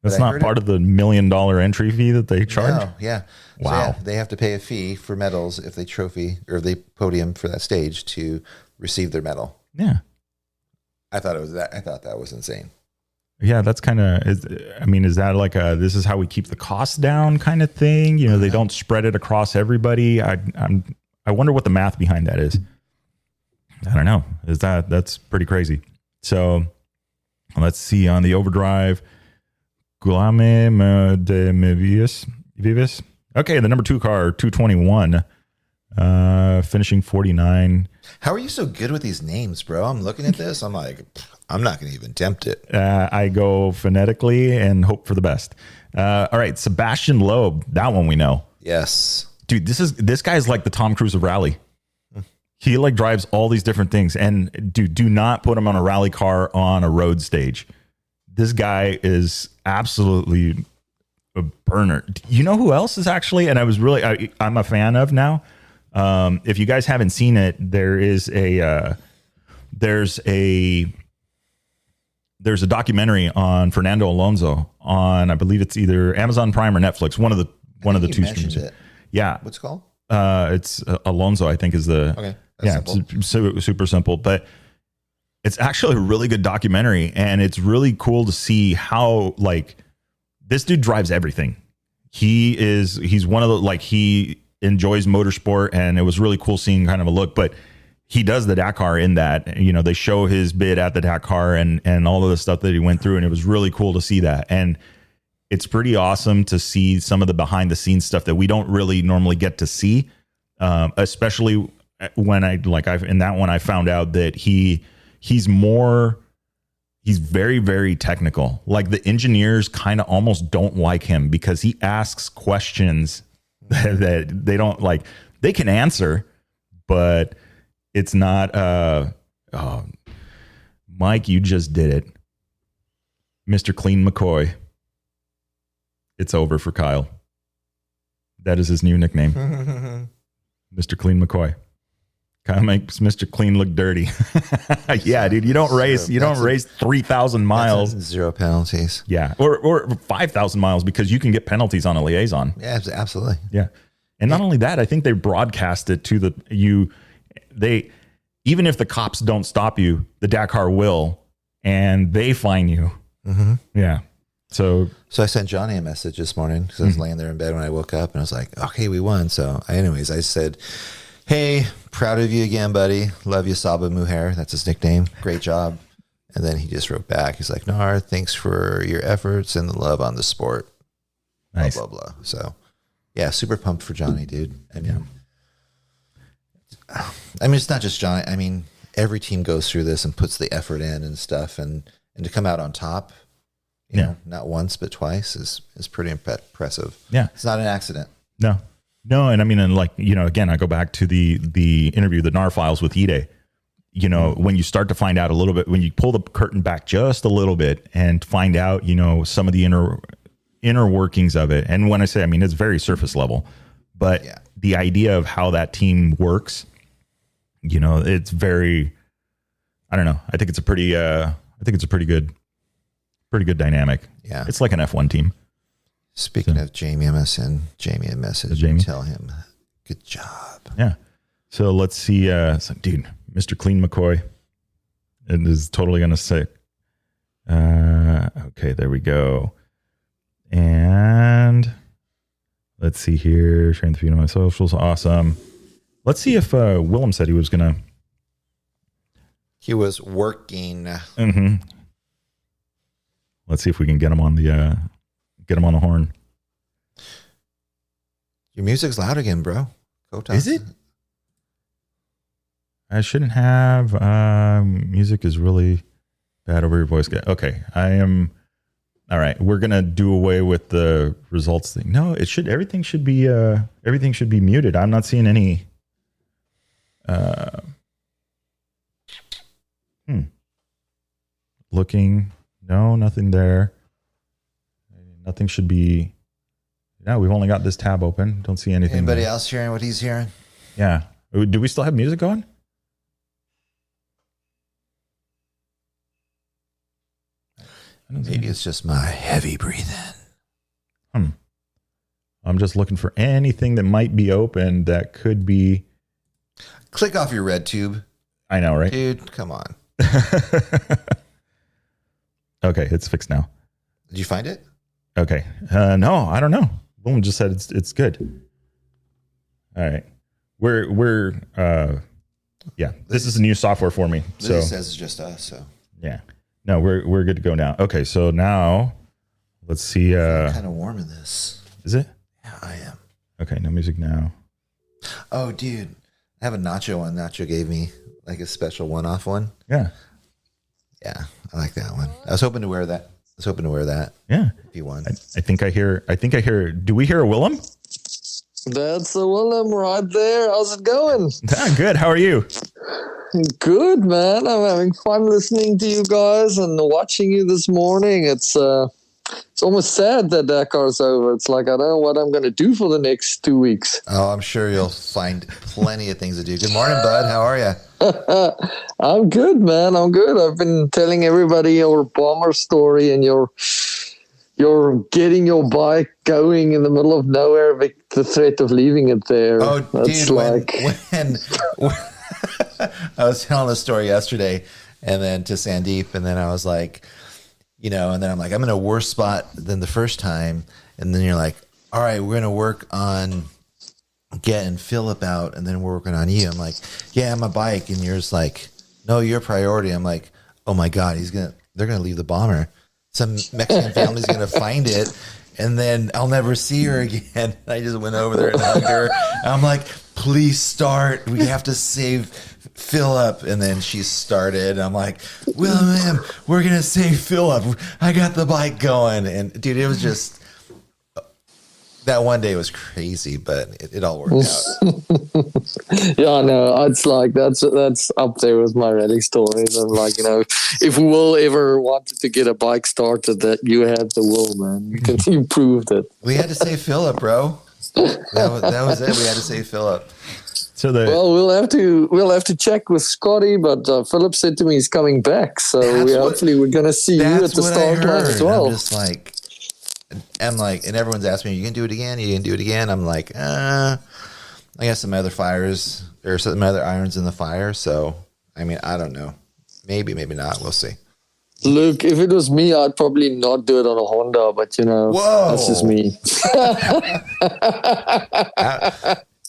That's not part of the $1 million entry fee that they charge? No, yeah. Wow. So yeah, they have to pay a fee for medals if they trophy or if they podium for that stage to receive their medal. Yeah. I thought that was insane. Yeah, that's kind of, is that like this is how we keep the costs down kind of thing? They don't spread it across everybody. I wonder what the math behind that is. I don't know. That's pretty crazy. So let's see on the overdrive. Guillaume de Vives. Okay, the number 2 car, 221, finishing 49. How are you so good with these names, bro? I'm looking at this. I'm like, I'm not going to even attempt it. I go phonetically and hope for the best. All right, Sebastian Loeb. That one we know. Yes. Dude, this guy's like the Tom Cruise of rally. He like drives all these different things. And dude, do not put him on a rally car on a road stage. This guy is absolutely a burner. You know who else is actually, and I'm a fan of now. If you guys haven't seen it, there's a documentary on Fernando Alonso on, I believe it's either Amazon Prime or Netflix. One of the two streams. Yeah. What's it called? It's Alonso, I think is the, okay. It's super simple, but it's actually a really good documentary, and it's really cool to see how like this dude drives everything. He's one of the, he enjoys motorsport, and it was really cool seeing kind of a look, but he does the Dakar in that, they show his bid at the Dakar and all of the stuff that he went through. And it was really cool to see that. And it's pretty awesome to see some of the behind the scenes stuff that we don't really normally get to see. Especially when in that one, I found out that he's very, very technical. Like the engineers kind of almost don't like him because he asks questions that they don't like. They can answer, but it's not, Mike, you just did it. Mr. Clean McCoy. It's over for Kyle. That is his new nickname. Mr. Clean McCoy. Kind of makes Mr. Clean look dirty. Yeah, dude, you don't race 3,000 miles. 0 penalties. Yeah. Or 5,000 miles because you can get penalties on a liaison. Yeah, absolutely. Yeah. And not only that, I think they broadcast it to even if the cops don't stop you, the Dakar will, and they fine you. Mm-hmm. Yeah. So I sent Johnny a message this morning because I was laying there in bed when I woke up, and I was like, okay, we won. So I said, hey, proud of you again, buddy. Love you, Saba Muher. That's his nickname. Great job. And then he just wrote back. He's like, Nar, thanks for your efforts and the love on the sport. Nice. Blah, blah, blah. So yeah, super pumped for Johnny, dude. I mean, it's not just Johnny. I mean, every team goes through this and puts the effort in and stuff, and to come out on top, you know, not once but twice is pretty impressive. Yeah, it's not an accident. No, and I mean, and again, I go back to the interview, the NAR files with Ide. When you start to find out a little bit, when you pull the curtain back just a little bit and find out, some of the inner workings of it. And when I say, I mean, it's very surface level, but the idea of how that team works, it's very, I don't know. I think it's a pretty good pretty good dynamic. Yeah. It's like an F1 team. Speaking of Jamie, I'm going to send Jamie a message and tell him, good job. Yeah. So let's see. Dude, Mr. Clean McCoy is totally going to say, okay, there we go. And let's see here. Sharing the feed on my socials. Awesome. Let's see if Willem said he was going to. He was working. Mm-hmm. Let's see if we can get him on the horn. Your music's loud again, bro. Is it? I shouldn't have. Music is really bad over your voice. Okay, I am. All right, we're gonna do away with the results thing. No, it should. Everything should be muted. I'm not seeing any. Looking. No, nothing there. Nothing should be. No, we've only got this tab open. Don't see anything. Anybody else hearing what he's hearing? Yeah. Do we still have music going? Maybe it's just my heavy breathing. I'm just looking for anything that might be open that could be. Click off your red tube. I know, right? Dude, come on. Okay, it's fixed now. Did you find it? Okay. No, I don't know. Boom just said it's good. All right. We're yeah. This is new software for me. So it says it's just us, so yeah. No, we're good to go now. Okay, so now let's see. I'm kind of warm in this. Is it? Yeah, I am. Okay, no music now. Oh, dude, I have a nacho one. Nacho gave me like a special one-off one. Yeah. Yeah, I like that one. I was hoping to wear that. Yeah. If you won. I think I hear. Do we hear a Willem? That's a Willem right there. How's it going? Good. How are you? Good, man. I'm having fun listening to you guys and watching you this morning. It's almost sad that Dakar's over. It's like I don't know what I'm going to do for the next 2 weeks. Oh, I'm sure you'll find plenty of things to do. Good morning, bud. How are you? I'm good, man. I'm good. I've been telling everybody your bomber story and you're getting your bike going in the middle of nowhere with the threat of leaving it there. Oh, that's dude, like when I was telling the story yesterday and then to Sandeep, and then I was like, and then I'm like, I'm in a worse spot than the first time. And then you're like, all right, we're going to work on getting Philip out, and then we're working on you. I'm like, yeah, my bike. And you're just like, no, you're priority. I'm like, oh my God, they're going to leave the bomber. Some Mexican family's going to find it, and then I'll never see her again. I just went over there and hugged her. I'm like, please start. We have to save Philip. And then she started. I'm like, William, we're going to save Philip. I got the bike going. And dude, it was just, that one day was crazy, but it all worked out. Yeah, no, it's like that's up there with my rally stories. I'm like, if Will ever wanted to get a bike started, that you had the will, man. You proved it. We had to save Philip, bro. That was it. We had to save Philip. Well, we'll have to check with Scotty, but Philip said to me he's coming back, so hopefully we're gonna see you at the start line as well. I'm like, and everyone's asking me, you can do it again? You can do it again? I'm like, I got some other fires or some other irons in the fire. So, I mean, I don't know. Maybe not. We'll see. Look, if it was me, I'd probably not do it on a Honda, but whoa, that's just me.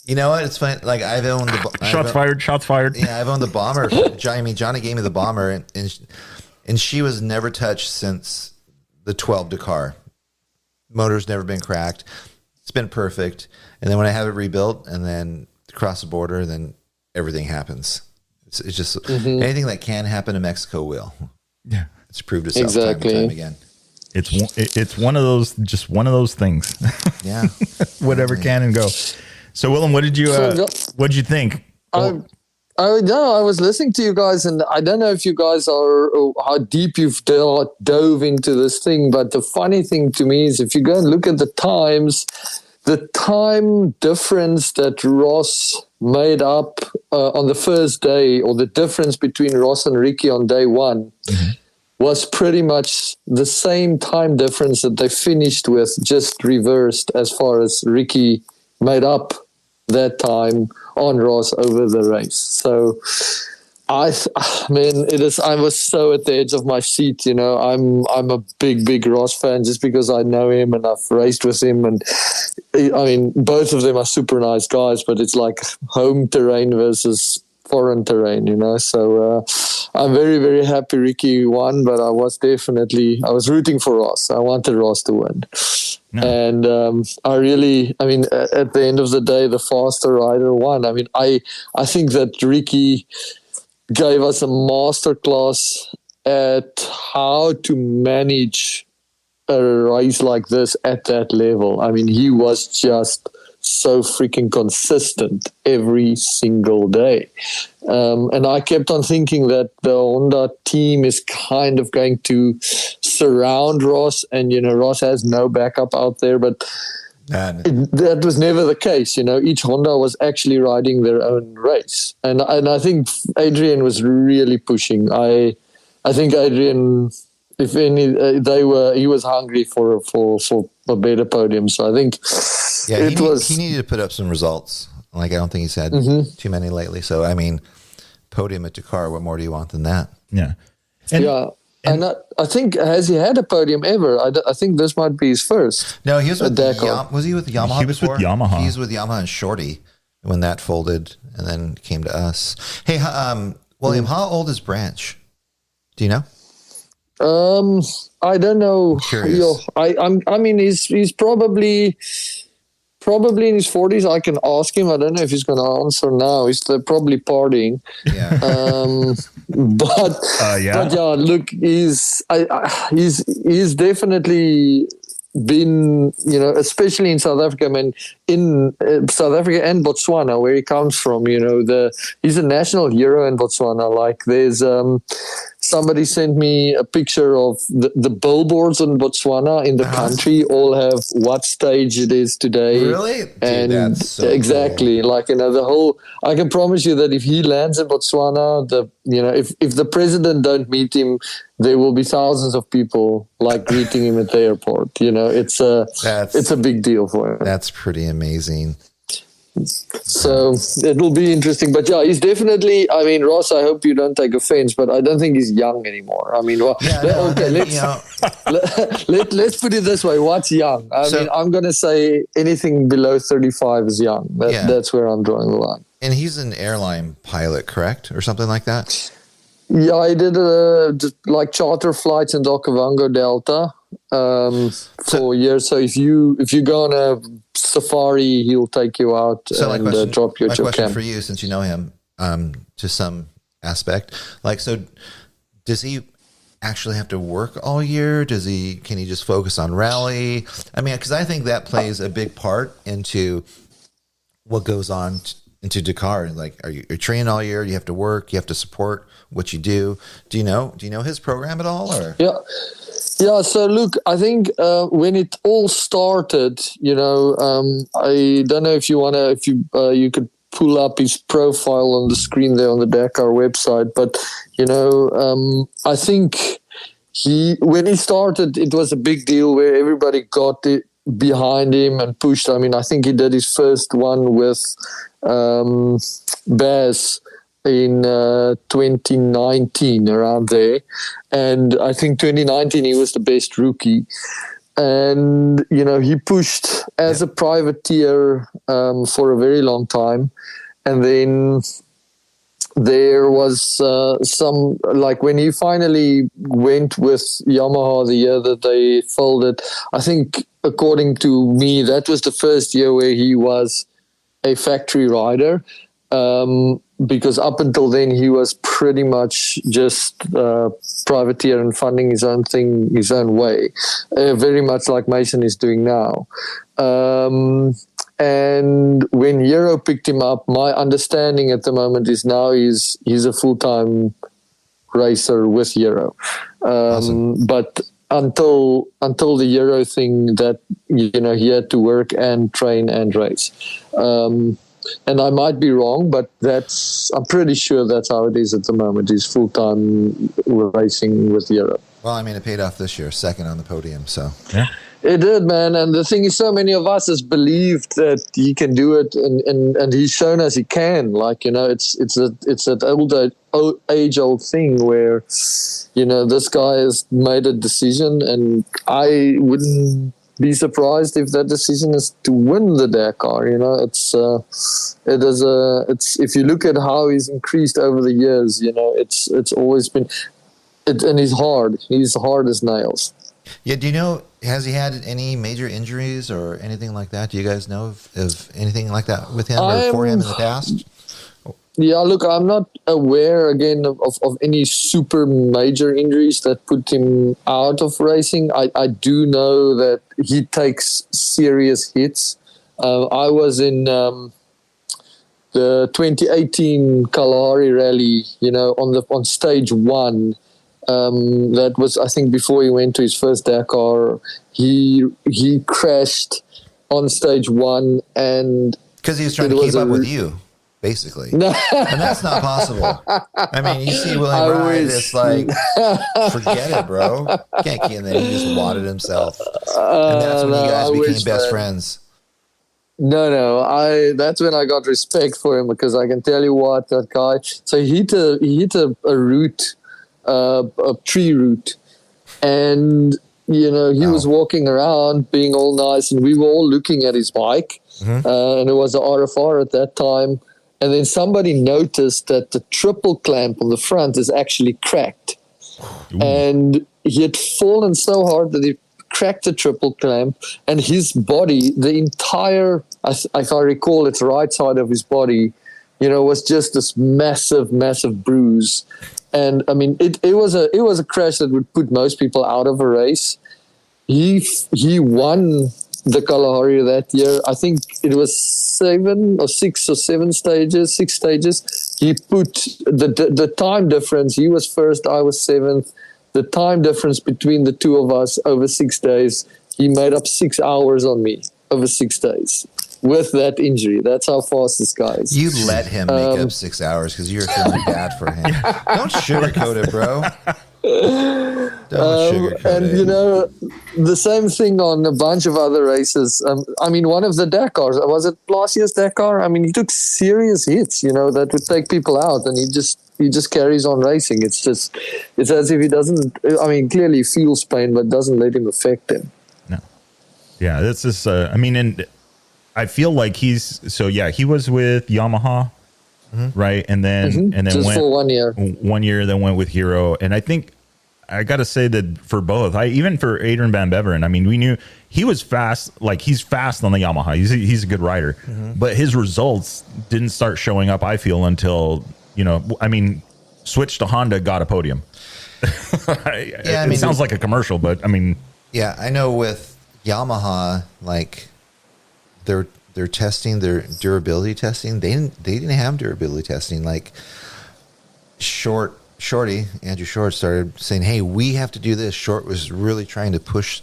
You know what? It's funny. Like I've owned the Shots fired. Yeah, I've owned the bomber. Johnny gave me the bomber, and she was never touched since the 12 Dakar. Motor's never been cracked. It's been perfect. And then when I have it rebuilt and then cross the border, then everything happens. It's just anything that can happen in Mexico will. Yeah, it's proved itself time and time again. It's one of those things. Yeah, whatever can and go. So Willem, what did you think? I was listening to you guys, and I don't know if you guys how deep you've dove into this thing, but the funny thing to me is if you go and look at the times, the time difference that Ross made up on the first day, or the difference between Ross and Ricky on day one, was pretty much the same time difference that they finished with, just reversed as far as Ricky made up that time on Ross over the race. So I was so at the edge of my seat. I'm a big Ross fan just because I know him and I've raced with him, and I mean both of them are super nice guys, but it's like home terrain versus foreign terrain, so I'm very, very happy Ricky won, but I was rooting for Ross. I wanted Ross to win. No. And at the end of the day, the faster rider won. I mean, I think that Ricky gave us a masterclass at how to manage a race like this at that level. I mean, he was just so freaking consistent every single day. And I kept on thinking that the Honda team is kind of going to surround Ross, and, Ross has no backup out there, but that was never the case. Each Honda was actually riding their own race. And I think Adrien was really pushing. I think Adrien, if any, he was hungry for a better podium. So I think he needed to put up some results. Like, I don't think he's had too many lately. So, I mean, podium at Dakar, what more do you want than that? Yeah. And I think, has he had a podium ever? I think this might be his first. No, he was with was he with Yamaha He was before? with Yamaha. He was with Yamaha and Shorty when that folded and then came to us. Hey, William, how old is Branch? Do you know? I don't know. Curious. I mean, he's probably in his 40s. I can ask him. I don't know if he's going to answer now. He's probably partying. Yeah. But yeah, look, he's definitely been, especially in South Africa. I mean, in South Africa and Botswana, where he comes from, he's a national hero in Botswana. Like, there's somebody sent me a picture of the billboards in Botswana in the country all have what stage it is today. Really? Dude, and that's so exactly cool. Like, the whole, I can promise you that if he lands in Botswana, if the president don't meet him, there will be thousands of people like greeting him at the airport. It's a big deal for him. That's pretty amazing. So it'll be interesting. But yeah, he's definitely, I mean, Ross, I hope you don't take offense, but I don't think he's young anymore. I mean, let's put it this way. What's young? I mean, I'm going to say anything below 35 is young. That's where I'm drawing the line. And he's an airline pilot, correct? Or something like that? Yeah, I did like charter flights in Okavango Delta for years. So if you go on a safari, he'll take you out and drop you at your camp. My question for you, since you know him, to some aspect, like, so does he actually have to work all year? Can he just focus on rally? I mean, because I think that plays a big part into what goes on into Dakar. Like, you're training all year? You have to work. You have to support what you do. Do you know his program at all? Or? Yeah. So look, I think when it all started, I don't know if you could pull up his profile on the screen there on the Dakar website, but I think when he started, it was a big deal where everybody got it behind him and pushed. I mean, I think he did his first one with Baz in 2019, around there, and I think 2019 he was the best rookie, and he pushed as a privateer for a very long time, and then there was some, like, when he finally went with Yamaha the year that they folded, I think, according to me, that was the first year where he was a factory rider, because up until then he was pretty much just privateer and funding his own thing, his own way, very much like Mason is doing now. And when Euro picked him up, my understanding at the moment is now he's a full-time racer with Euro. Awesome. But until the Euro thing, that he had to work and train and race. And I might be wrong, but I'm pretty sure that's how it is at the moment. He's full-time racing with Europe. Well, I mean, it paid off this year, second on the podium. So Yeah. It did, man. And the thing is, so many of us has believed that he can do it, and he's shown us he can. Like, it's that age-old thing where, this guy has made a decision, and I wouldn't be surprised if that decision is to win the Dakar. It's if you look at how he's increased over the years, it's always been and he's hard as nails. Yeah, do you know, has he had any major injuries or anything like that? Do you guys know of anything like that with him or for him in the past? Yeah, look, I'm not aware, again, of any super major injuries that put him out of racing. I do know that he takes serious hits. I was in the 2018 Kalahari Rally, on stage 1. That was, I think, before he went to his first Dakar. He crashed on stage 1, and because he was trying to keep up with you, basically. No. And that's not possible. I mean, you see William ride, it's like, forget it, bro. Can't keep in there. He just wadded himself, and that's when you guys became best friends. No. That's when I got respect for him, because I can tell you what, that guy. So he hit a route. A tree root, and he was walking around being all nice, and we were all looking at his bike, and it was an RFR at that time, and then somebody noticed that the triple clamp on the front is actually cracked. Ooh. And he had fallen so hard that he cracked the triple clamp, and his body, the entire, if I recall, it's right side of his body, was just this massive bruise. And I mean, it was a crash that would put most people out of a race. He won the Kalahari that year. I think it was 6 or 7 stages, 6 stages. He put the time difference. He was first, I was 7th. The time difference between the two of us over 6 days, he made up 6 hours on me over 6 days. With that injury. That's how fast this guy is. You let him make up 6 hours because you're feeling bad for him. Don't sugarcoat it, bro. Don't sugarcoat it. The same thing on a bunch of other races. I mean, one of the Dakars, was it last year's Dakar? I mean, he took serious hits, that would take people out, and he just carries on racing. It's as if he doesn't, I mean, clearly he feels pain, but doesn't let him affect him. No. Yeah, this is, and I feel like he was with Yamaha, right? And then just went for 1 year. 1 year, then went with Hero. And I think I got to say that for both, even for Adrien van Beveren, I mean, we knew he was fast. Like, he's fast on the Yamaha. He's a good rider, but his results didn't start showing up, I feel, until, switched to Honda, got a podium. It sounds like a commercial, but I mean, yeah, I know with Yamaha, like, they're testing their durability testing. They didn't have durability testing. Like Andrew Short started saying, "Hey, we have to do this." Short was really trying to push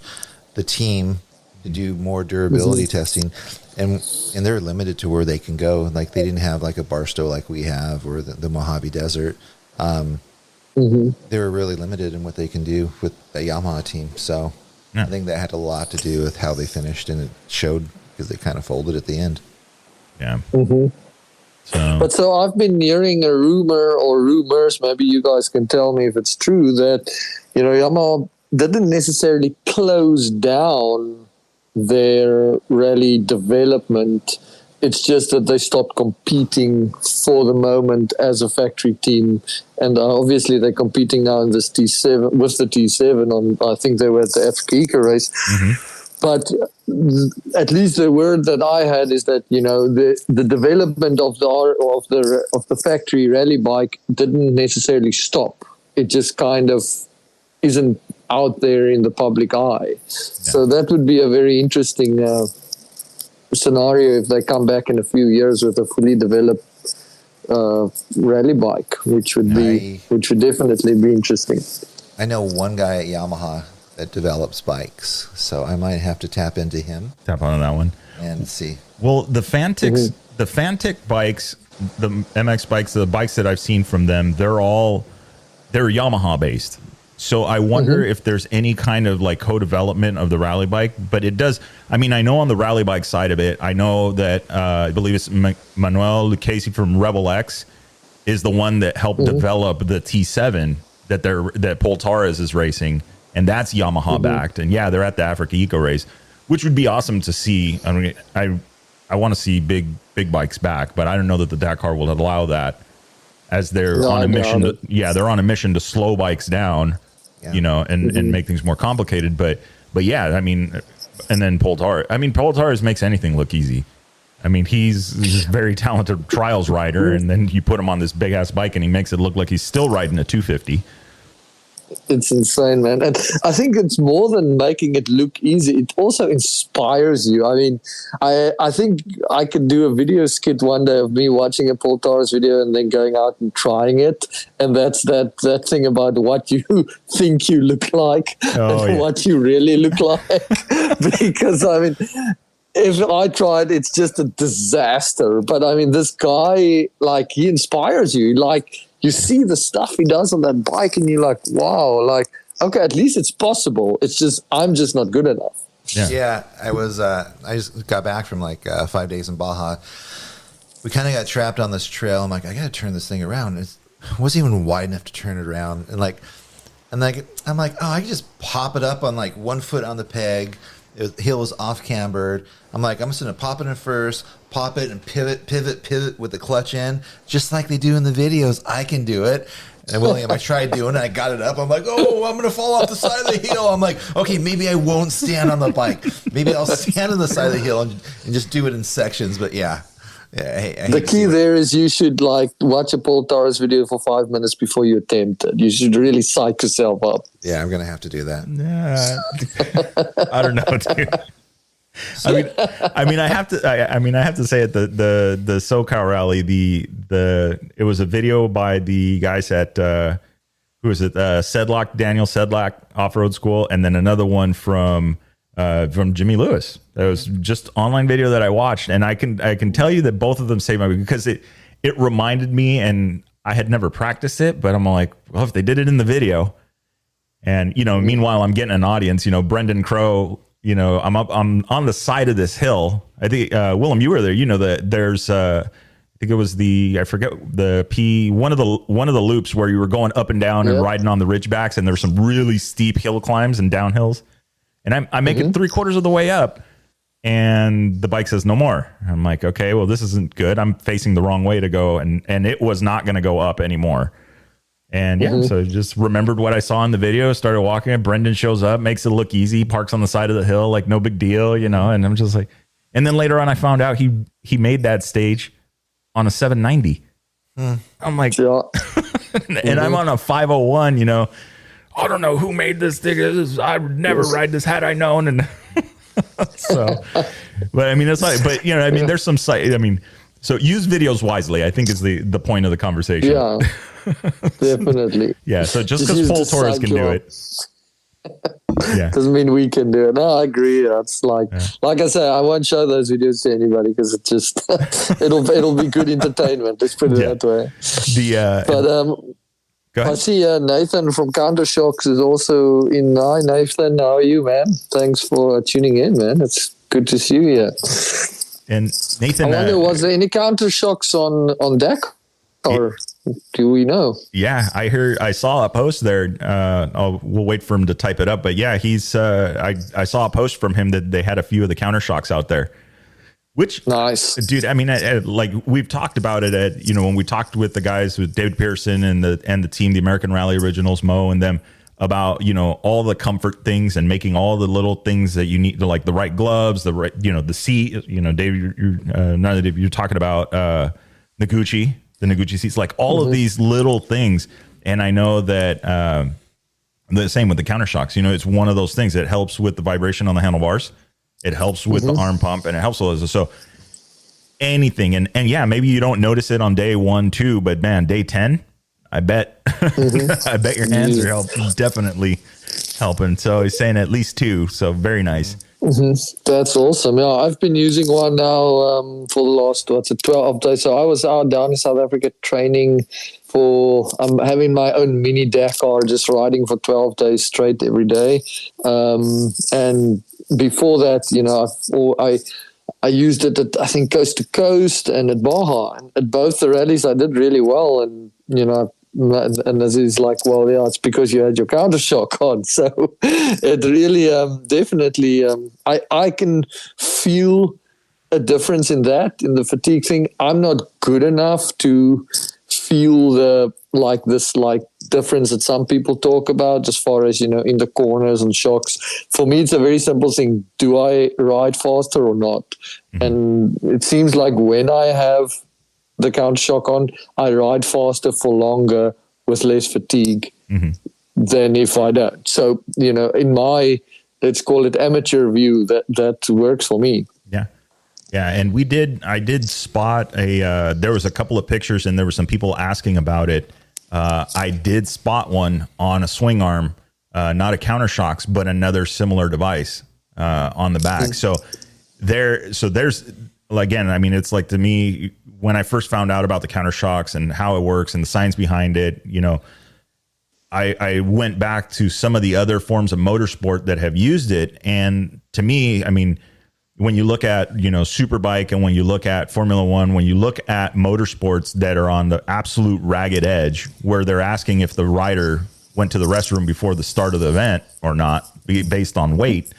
the team to do more durability testing, and they're limited to where they can go. Like, they didn't have like a Barstow like we have, or the Mojave Desert. They were really limited in what they can do with the Yamaha team. So I think that had a lot to do with how they finished, and it showed. Because they kind of folded at the end. Yeah. So I've been hearing a rumor or rumors, maybe you guys can tell me if it's true, that, Yamaha didn't necessarily close down their rally development. It's just that they stopped competing for the moment as a factory team. And obviously they're competing now in this T7, with the T7 on, I think they were at the Africa Eco race. But at least the word that I had is that the development of the factory rally bike didn't necessarily stop. It just kind of isn't out there in the public eye. So that would be a very interesting scenario if they come back in a few years with a fully developed rally bike, which would definitely be interesting. I know one guy at Yamaha that develops bikes, so I might have to tap into him. Tap onto that one and see. Well, the Fantix the Fantic bikes, the MX bikes, the bikes that I've seen from them, they're Yamaha based. So I wonder if there's any kind of like co-development of the rally bike, but it does. I mean, I know on the rally bike side of it, I know that I believe it's Manuel Lucchesi from Rebel X is the one that helped develop the T7 that Poltares is racing, and that's Yamaha backed. And yeah, they're at the Africa Eco Race, which would be awesome to see. I mean, I want to see big bikes back, but I don't know that the Dakar will allow that, as they're on a mission. They're on a mission to slow bikes down. Yeah. You know, and make things more complicated. But yeah, I mean, and then Poltares. I mean, Poltares makes anything look easy. I mean, he's a very talented trials rider, and then you put him on this big ass bike, and he makes it look like he's still riding a 250. It's insane, man. And I think it's more than making it look easy. It also inspires you. I mean, I think I could do a video skit one day of me watching a Poltares video and then going out and trying it. And that's that thing about what you think you look like and what you really look like. Because, I mean, if I tried, it's just a disaster. But, I mean, this guy, like, he inspires you. Like, you see the stuff he does on that bike and you're like, wow, like, okay, at least it's possible. It's just, I'm just not good enough. Yeah, I just got back from like 5 days in Baja. We kind of got trapped on this trail. I'm like, I got to turn this thing around. It wasn't even wide enough to turn it around. And I'm like, oh, I can just pop it up on like 1 foot on the peg. The heel was off cambered. I'm like, I'm just going to pop it in first, pop it and pivot with the clutch in, just like they do in the videos. I can do it. And William, I tried doing it. I got it up. I'm like, oh, I'm going to fall off the side of the hill. I'm like, okay, maybe I won't stand on the bike. Maybe I'll stand on the side of the hill and just do it in sections. But yeah. The key there is you should like watch a Poltares video for 5 minutes before you attempt it. You should really psych yourself up. Yeah, I'm going to have to do that. Yeah. I don't know, dude. I mean, I have to say it. The SoCal rally, it was a video by the guys at who is it? Daniel Sedlak Off-Road School, and then another one from Jimmy Lewis. That was just online video that I watched, and I can tell you that both of them saved my week because it reminded me, and I had never practiced it, but I'm like, well, if they did it in the video, and meanwhile I'm getting an audience. Brendan Crow. I'm on the side of this hill. I think Willem, you were there. That there's I think it was I forget the one of the loops where you were going up and down and riding on the ridgebacks, and there's some really steep hill climbs and downhills. And I make it 3/4 of the way up, and the bike says no more. I'm like, okay, well, this isn't good. I'm facing the wrong way to go, and it was not going to go up anymore. And so just remembered what I saw in the video, started walking. Brendan shows up, makes it look easy, parks on the side of the hill, like no big deal, and I'm just like, and then later on I found out he made that stage on a 790. I'm like, and I'm on a 501, I don't know who made this thing. I would never ride this had I known. And so, but I mean, that's not, but there's some site. I mean, so use videos wisely, I think is the point of the conversation. Yeah, definitely. Yeah. So just because Poltares can do it. Doesn't mean we can do it. No, I agree. That's like I say, I won't show those videos to anybody because it just, it'll be good entertainment. Let's put it that way. I see Nathan from Countershocks is also in. Hi, Nathan. How are you, man? Thanks for tuning in, man. It's good to see you here. And Nathan, I wonder, was there any Countershocks on deck? Or do we know? Yeah, I saw a post there. We'll wait for him to type it up. But yeah, he's. I saw a post from him that they had a few of the Countershocks out there. Which nice, dude. I mean, like we've talked about it at when we talked with the guys with David Pearson and the team, the American Rally Originals, Mo and them about all the comfort things and making all the little things that you need to, like the right gloves, the right the seat. Dave, you're talking about the Noguchi seats, like all of these little things. And I know that the same with the Countershocks. It's one of those things that helps with the vibration on the handlebars. It helps with the arm pump, and it helps with this. So anything, and yeah, maybe you don't notice it on day 1, 2, but man, day 10, I bet, I bet your hands are definitely helping. So he's saying at least 2. So very nice. That's awesome. Yeah, I've been using one now for the last 12 days. So I was out down in South Africa training for. I'm having my own mini Dakar, just riding for 12 days straight every day. And before that, I used it at, I think, Coast to Coast and at Baja. And at both the rallies, I did really well. And and as he's like, well, yeah, it's because you had your counter shock on. So it really, definitely, I can feel a difference in the fatigue thing. I'm not good enough to feel this difference that some people talk about as far as, in the corners and shocks. For me, it's a very simple thing. Do I ride faster or not? Mm-hmm. And it seems like when I have the counter shock on, I ride faster for longer with less fatigue than if I don't. So, in my, let's call it amateur view, that works for me. Yeah. Yeah. And I did spot there was a couple of pictures and there were some people asking about it. I did spot one on a swing arm, not a counter shocks, but another similar device, on the back. So there's, again, I mean, it's like, to me, when I first found out about the counter shocks and how it works and the science behind it, I went back to some of the other forms of motorsport that have used it. And to me, I mean, when you look at, Superbike, and when you look at Formula One, when you look at motorsports that are on the absolute ragged edge, where they're asking if the rider went to the restroom before the start of the event or not, based on weight,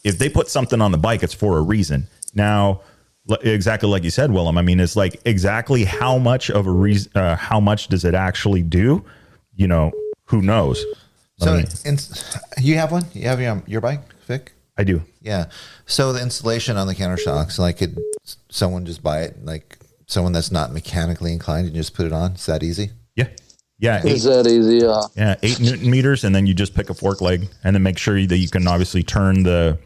if they put something on the bike, it's for a reason. Now, exactly like you said, Willem, I mean, it's like, exactly how much of a reason, how much does it actually do? Who knows? So, you have one? You have your bike, Vic? I do. Yeah. So the installation on the counter shocks, could someone just buy it? Like someone that's not mechanically inclined and just put it on? Is that easy? Yeah. Yeah. Is that easy? Yeah. Yeah. 8 Newton meters. And then you just pick a fork leg and then make sure that you can obviously turn the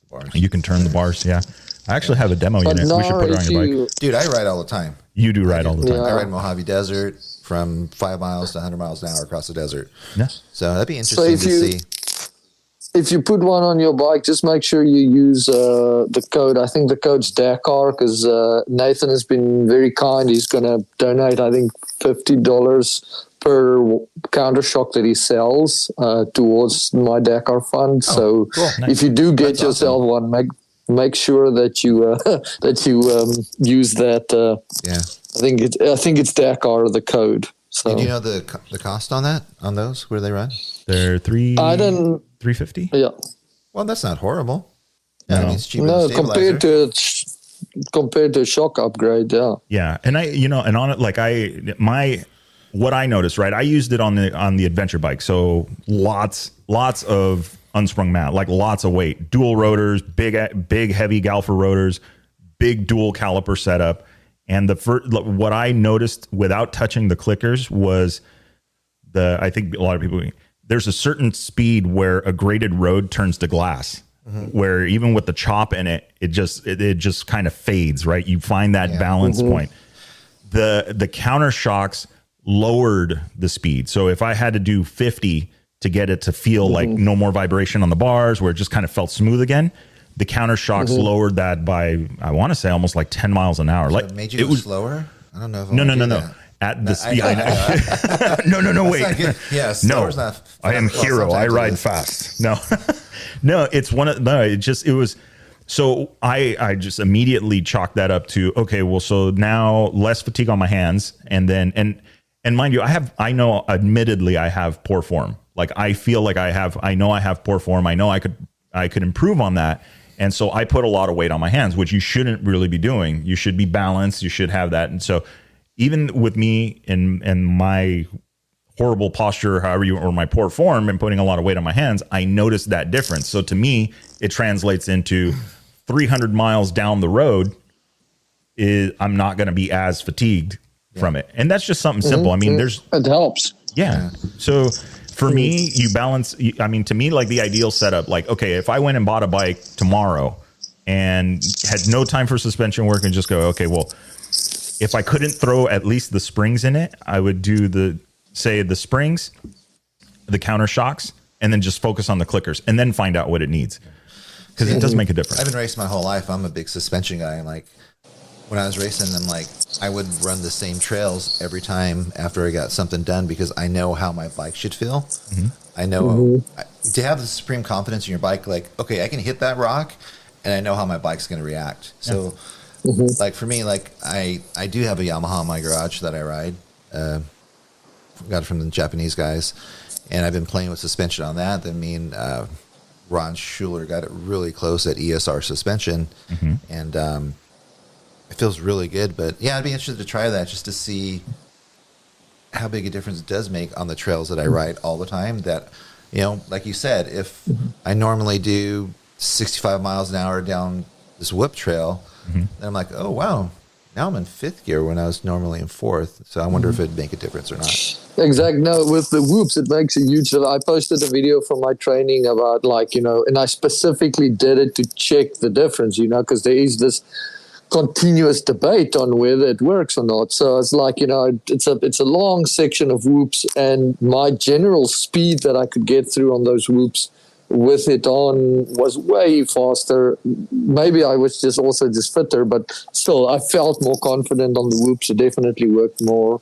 bars. You can turn the bars. Yeah. I actually have a demo unit. We should put it on your bike. Dude, I ride all the time. You do ride all the time. Yeah. I ride Mojave Desert from 5 miles to 100 miles an hour across the desert. Yeah. So that'd be interesting to see. If you put one on your bike, just make sure you use the code. I think the code's Dakar, because Nathan has been very kind. He's going to donate, I think, $50 per counter shock that he sells towards my Dakar fund. So cool. Nice. If you do get yourself one, make sure that you use that. Yeah, I think it's Dakar, the code. So. And do you know the cost on that, on those, where they run? They're $350. Yeah. Well, that's not horrible. Yeah, no. I mean, it's cheaper than compared to a shock upgrade. Yeah. Yeah, and and on it, what I noticed, right? I used it on the adventure bike, so lots of unsprung mat, like lots of weight, dual rotors, big heavy Galfer rotors, big dual caliper setup. And what I noticed without touching the clickers was I think a lot of people, there's a certain speed where a graded road turns to glass, where even with the chop in it, it just kind of fades, right? You find that balance point. The counter shocks lowered the speed. So if I had to do 50 to get it to feel like no more vibration on the bars, where it just kind of felt smooth again, the counter shocks lowered that by, I want to say, almost like 10 miles an hour. So like it made you go slower? I don't know if No. At the speed. No, wait. Yes. No, I am hero. I ride fast. No, it's it was. So I just immediately chalked that up to, okay, well, so now less fatigue on my hands. And then, and mind you, admittedly, I have poor form. Like I feel like I have poor form. I know I could improve on that. And so I put a lot of weight on my hands, which you shouldn't really be doing. You should be balanced. You should have that. And so even with me and my horrible posture, or my poor form, and putting a lot of weight on my hands, I noticed that difference. So to me, it translates into 300 miles down the road, I'm not going to be as fatigued from it. And that's just something simple. I mean, it helps. Yeah. So for me, you balance, I mean, to me, like the ideal setup, like, okay, if I went and bought a bike tomorrow and had no time for suspension work and just go, okay, well, if I couldn't throw at least the springs in it, I would do the springs, the counter shocks, and then just focus on the clickers and then find out what it needs. because it does make a difference. I've been racing my whole life. I'm a big suspension guy. And like when I was racing, I'm like, I would run the same trails every time after I got something done because I know how my bike should feel. Mm-hmm. I know to have the supreme confidence in your bike, like, okay, I can hit that rock and I know how my bike's going to react. So like for me, like I do have a Yamaha in my garage that I ride. Got it from the Japanese guys. And I've been playing with suspension on that. Then me and Ron Schuler got it really close at ESR suspension. And it feels really good. But yeah, I'd be interested to try that just to see how big a difference it does make on the trails that I ride all the time. That, you know, like you said, if I normally do 65 miles an hour down this whoop trail, then I'm like, oh, wow. Now I'm in fifth gear when I was normally in fourth. So I wonder if it'd make a difference or not. Exactly. No, with the whoops, it makes a huge. I posted a video from my training about like, you know, and I specifically did it to check the difference, you know, because there is this continuous debate on whether it works or not. So it's like, you know, it's a long section of whoops, and my general speed that I could get through on those whoops with it on was way faster. Maybe I was just fitter, but still I felt more confident on the whoops. It definitely worked more.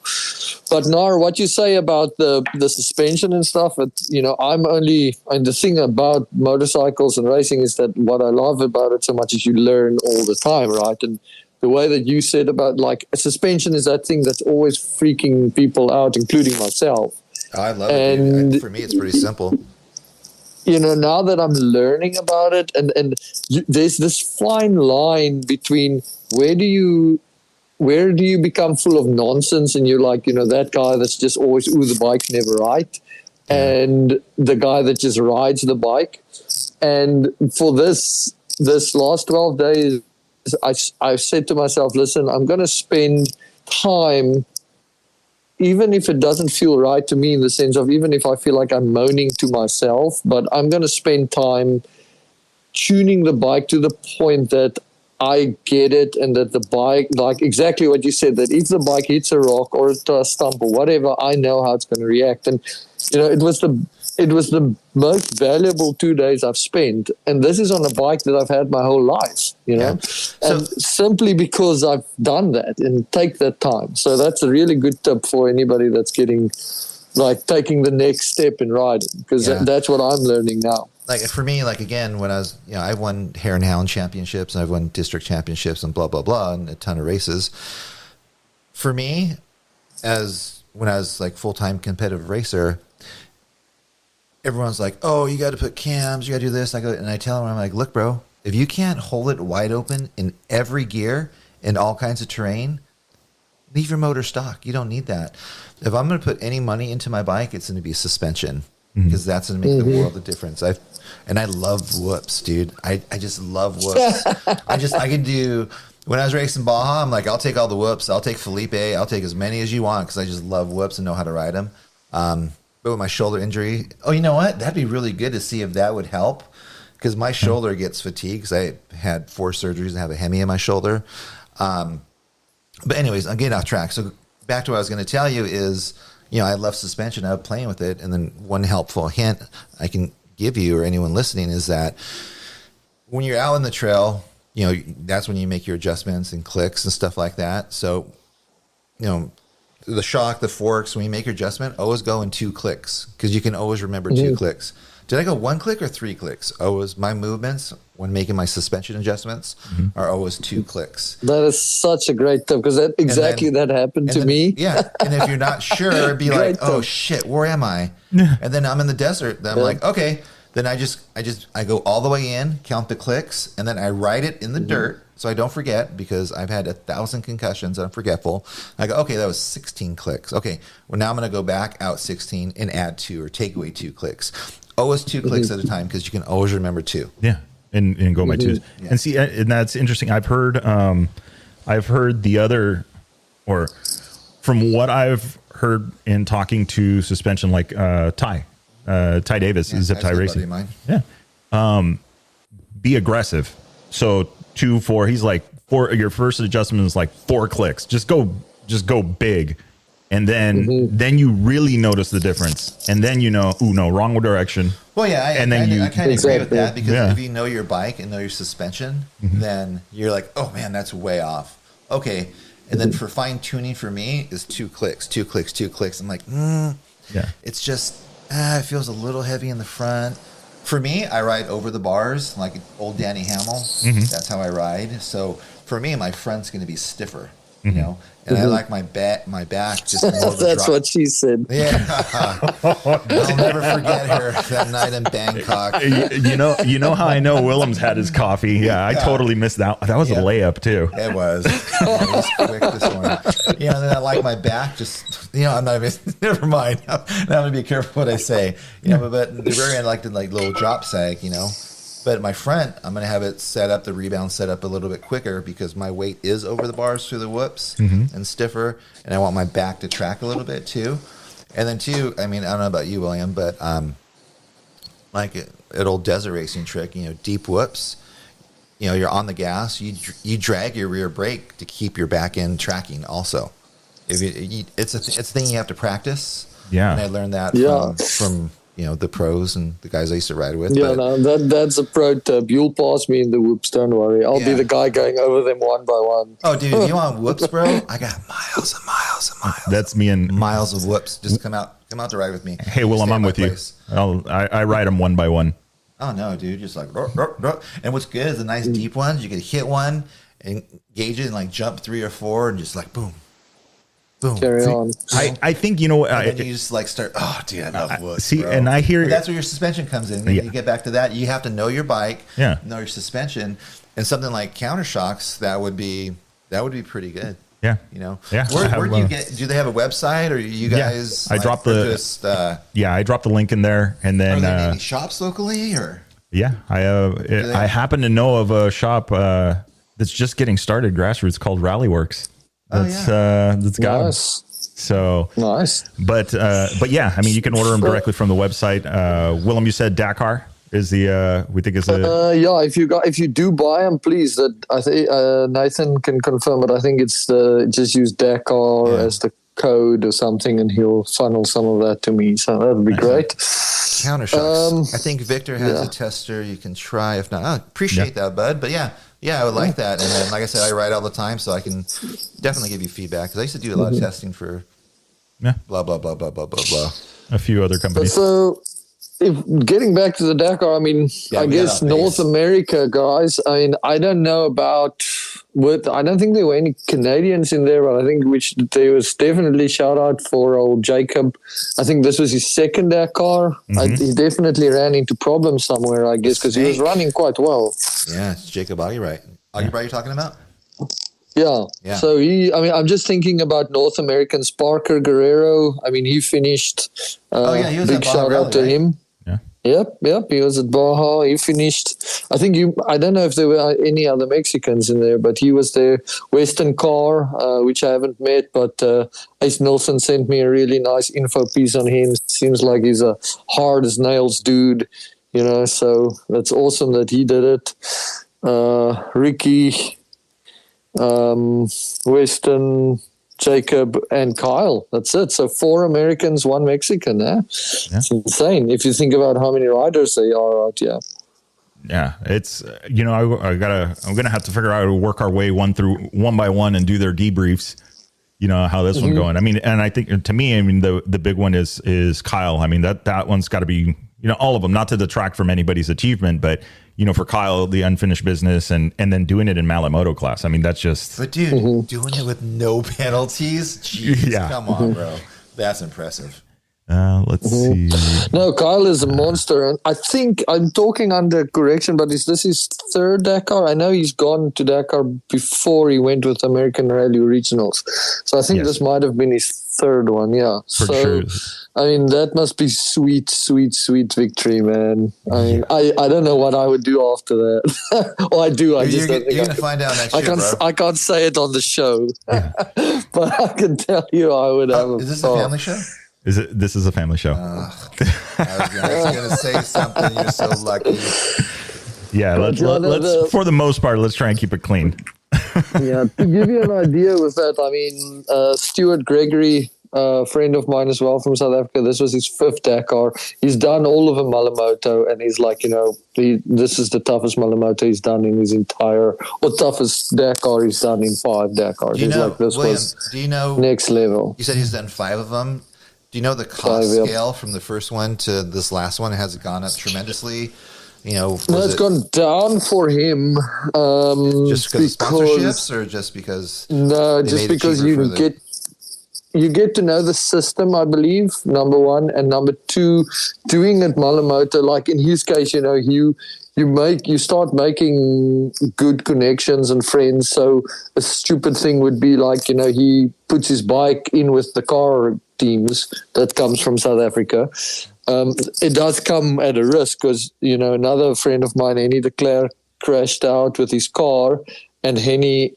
But Nar, what you say about the suspension and stuff, you know, and the thing about motorcycles and racing is that what I love about it so much is you learn all the time, right? And the way that you said about like a suspension is that thing that's always freaking people out, including myself. I love it. Dude. For me, it's pretty simple. You know, now that I'm learning about it, and there's this fine line between where do you become full of nonsense and you're like, you know, that guy that's just always, the bike's never right, and the guy that just rides the bike. And for this last 12 days, I've said to myself, listen, I'm going to spend time, even if it doesn't feel right to me in the sense of even if I feel like I'm moaning to myself, but I'm going to spend time tuning the bike to the point that I get it, and that the bike, like exactly what you said, that if the bike hits a rock or a stump or whatever, I know how it's going to react. And, you know, it was the most valuable 2 days I've spent. And this is on a bike that I've had my whole life, you know, and simply because I've done that and take that time. So that's a really good tip for anybody that's taking the next step in riding, because that's what I'm learning now. Like for me, like again, when I was, you know, I've won Hare and Hound championships and I've won district championships and blah, blah, blah, and a ton of races. For me, when I was like full-time competitive racer, everyone's like, oh, you got to put cams, you got to do this. And I tell them, I'm like, look, bro, if you can't hold it wide open in every gear in all kinds of terrain, leave your motor stock. You don't need that. If I'm going to put any money into my bike, it's going to be suspension, because that's going to make the world of difference. I love whoops, dude. I just love whoops. I can do, when I was racing Baja, I'm like, I'll take all the whoops. I'll take Felipe. I'll take as many as you want, because I just love whoops and know how to ride them. But with my shoulder injury, you know what? That'd be really good to see if that would help, because my shoulder gets fatigued because I had 4 surgeries and have a hemi in my shoulder. But anyways, I'm getting off track. So back to what I was going to tell you is, you know, I love suspension. I was playing with it. And then one helpful hint I can give you or anyone listening is that when you're out in the trail, you know, that's when you make your adjustments and clicks and stuff like that. So, you know, the shock, the forks, when you make your adjustment, always go in 2 clicks, because you can always remember 2 clicks. Did I go 1 click or 3 clicks? Always my movements when making my suspension adjustments are always 2 clicks. That is such a great tip, because that happened to me. Yeah. And if you're not sure, be like, oh shit, where am I? And then I'm in the desert. Then I'm like, okay. Then I go all the way in, count the clicks, and then I write it in the dirt so I don't forget, because I've had 1,000 concussions and I'm forgetful. I go, okay, that was 16 clicks. Okay, well now I'm going to go back out 16 and add 2 or take away 2 clicks. Always 2 clicks at a time, because you can always remember 2. Yeah, and go by 2s. Yeah. And see, and that's interesting. I've heard the other, or from what I've heard in talking to suspension, like Ty Davis, Zip Tie Racing. Mine. Yeah. Be aggressive. So 2, 4. He's like 4. Your first adjustment is like 4 clicks. Just go big, And then you really notice the difference. And then ooh, no, wrong direction. Well, yeah, I kind of agree with that because if you know your bike and know your suspension, then you're like, oh man, that's way off. Okay. And then for fine tuning for me is 2 clicks. I'm like, it's just, it feels a little heavy in the front. For me, I ride over the bars like old Danny Hamill. That's how I ride. So for me, my front's going to be stiffer, you know, and I like my back just more of a That's drop. what she said. Yeah. I'll never forget her that night in Bangkok. You know how I know Willem's had his coffee? Yeah, I totally missed that. That was a layup too. It was. It was quick this morning. And then I like my back. Just I'm not even. Never mind. Now I'm gonna be careful what I say. But the rear end I like the little drop sag. But my front, I'm going to have it set up, the rebound set up a little bit quicker because my weight is over the bars through the whoops and stiffer, and I want my back to track a little bit too. And then too, I mean, I don't know about you, William, but like an old desert racing trick, deep whoops, you're on the gas, you drag your rear brake to keep your back end tracking also. It's a thing you have to practice. Yeah. And I learned that from the pros and the guys I used to ride with. Yeah, that's a pro tip. You'll pass me in the whoops, don't worry. I'll be the guy going over them one by one. Oh, dude, you want whoops, bro? I got miles and miles and miles. That's me and miles of whoops. Just come out to ride with me. Hey, Willem, I'm with you. I ride them one by one. Oh, no, dude. Just like, and what's good is the nice deep ones. You can hit one and gauge it and like jump 3 or 4 and just like boom. Boom. Carry on. I think and then you just like start. Oh, dude, I love whoops. See, bro. and I hear that's where your suspension comes in. You get back to that. You have to know your bike. Yeah. Know your suspension, and something like counter shocks that would be pretty good. Yeah. Yeah. Where do you get? Do they have a website or you guys? I dropped I dropped the link in there, and then are there any shops locally or? Yeah, I happen to know of a shop that's just getting started, grassroots, called Rally Works. That's got nice. So nice. But yeah, I mean, you can order them directly from the website. Willem, you said Dakar is we think is if you do buy them, please. I think Nathan can confirm, but I think it's just use Dakar as the code or something, and he'll funnel some of that to me. So that would be great. Counter shocks. I think Victor has a tester you can try. If not, I appreciate that, bud. But yeah, I would like that. And then, like I said, I ride all the time, so I can definitely give you feedback. Because I used to do a lot of testing for blah, blah, blah, blah, blah, blah, blah. A few other companies. So, getting back to the Dakar, I mean, I guess North America, guys, I mean, I don't know about... I don't think there were any Canadians in there, but I think there was definitely shout out for old Jacob. I think this was his second Dakar. He definitely ran into problems somewhere, I guess, because he was running quite well. Yeah, it's Jacob Augibright. Augibright you're talking about? Yeah. So I'm just thinking about North Americans. Parker Guerrero. I mean, he finished. He was big shout out to him. Yep. He was at Baja. He finished. I don't know if there were any other Mexicans in there, but he was there. Western Carr, which I haven't met, but Ace Nilsson sent me a really nice info piece on him. Seems like he's a hard as nails dude, so that's awesome that he did it. Ricky, Weston, Jacob, and Kyle. That's it. So 4 Americans, 1 Mexican. It's insane if you think about how many riders they are out. Yeah, it's I'm gonna have to figure out how to work our way one by one and do their debriefs. How this one going. I mean, and I think to me, the big one is Kyle. I mean that one's got to be all of them. Not to detract from anybody's achievement, but for Kyle, the unfinished business and then doing it in Malamoto class. I mean, that's just. But dude, doing it with no penalties. Jeez, come on, bro. That's impressive. Let's see. No, Kyle is a monster. And I think I'm talking under correction, but is this his 3rd Dakar? I know he's gone to Dakar before he went with American Rally Regionals. So I think this might have been his 3rd one. Yeah. For sure. I mean, that must be sweet, sweet, sweet victory, man. I mean, I don't know what I would do after that. I do. I just don't think you're going to find out next year, bro. I can't say it on the show. But I can tell you I would have Is this a family show? This is a family show. I was going to say something. You're so lucky. Yeah, let's for the most part, let's try and keep it clean. To give you an idea with that, I mean, Stuart Gregory a friend of mine as well from South Africa. This was his 5th Dakar. He's done all of a Malamoto, and he's like, this is the toughest Malamoto he's done in his entire, or toughest Dakar he's done in 5 Dakars. Do you know, like, this William, was do you know, next level. You said he's done 5 of them. Do you know the cost scale from the first one to this last one? Has it gone up tremendously? No, it's gone down for him. Just because of sponsorships, or just because? No, just because you get to know the system, I believe, number one, and number two, doing it Malamoto, like in his case, you start making good connections and friends. So a stupid thing would be like, he puts his bike in with the car teams that comes from South Africa. It does come at a risk because, another friend of mine, Henny de Klerk, crashed out with his car, and Henny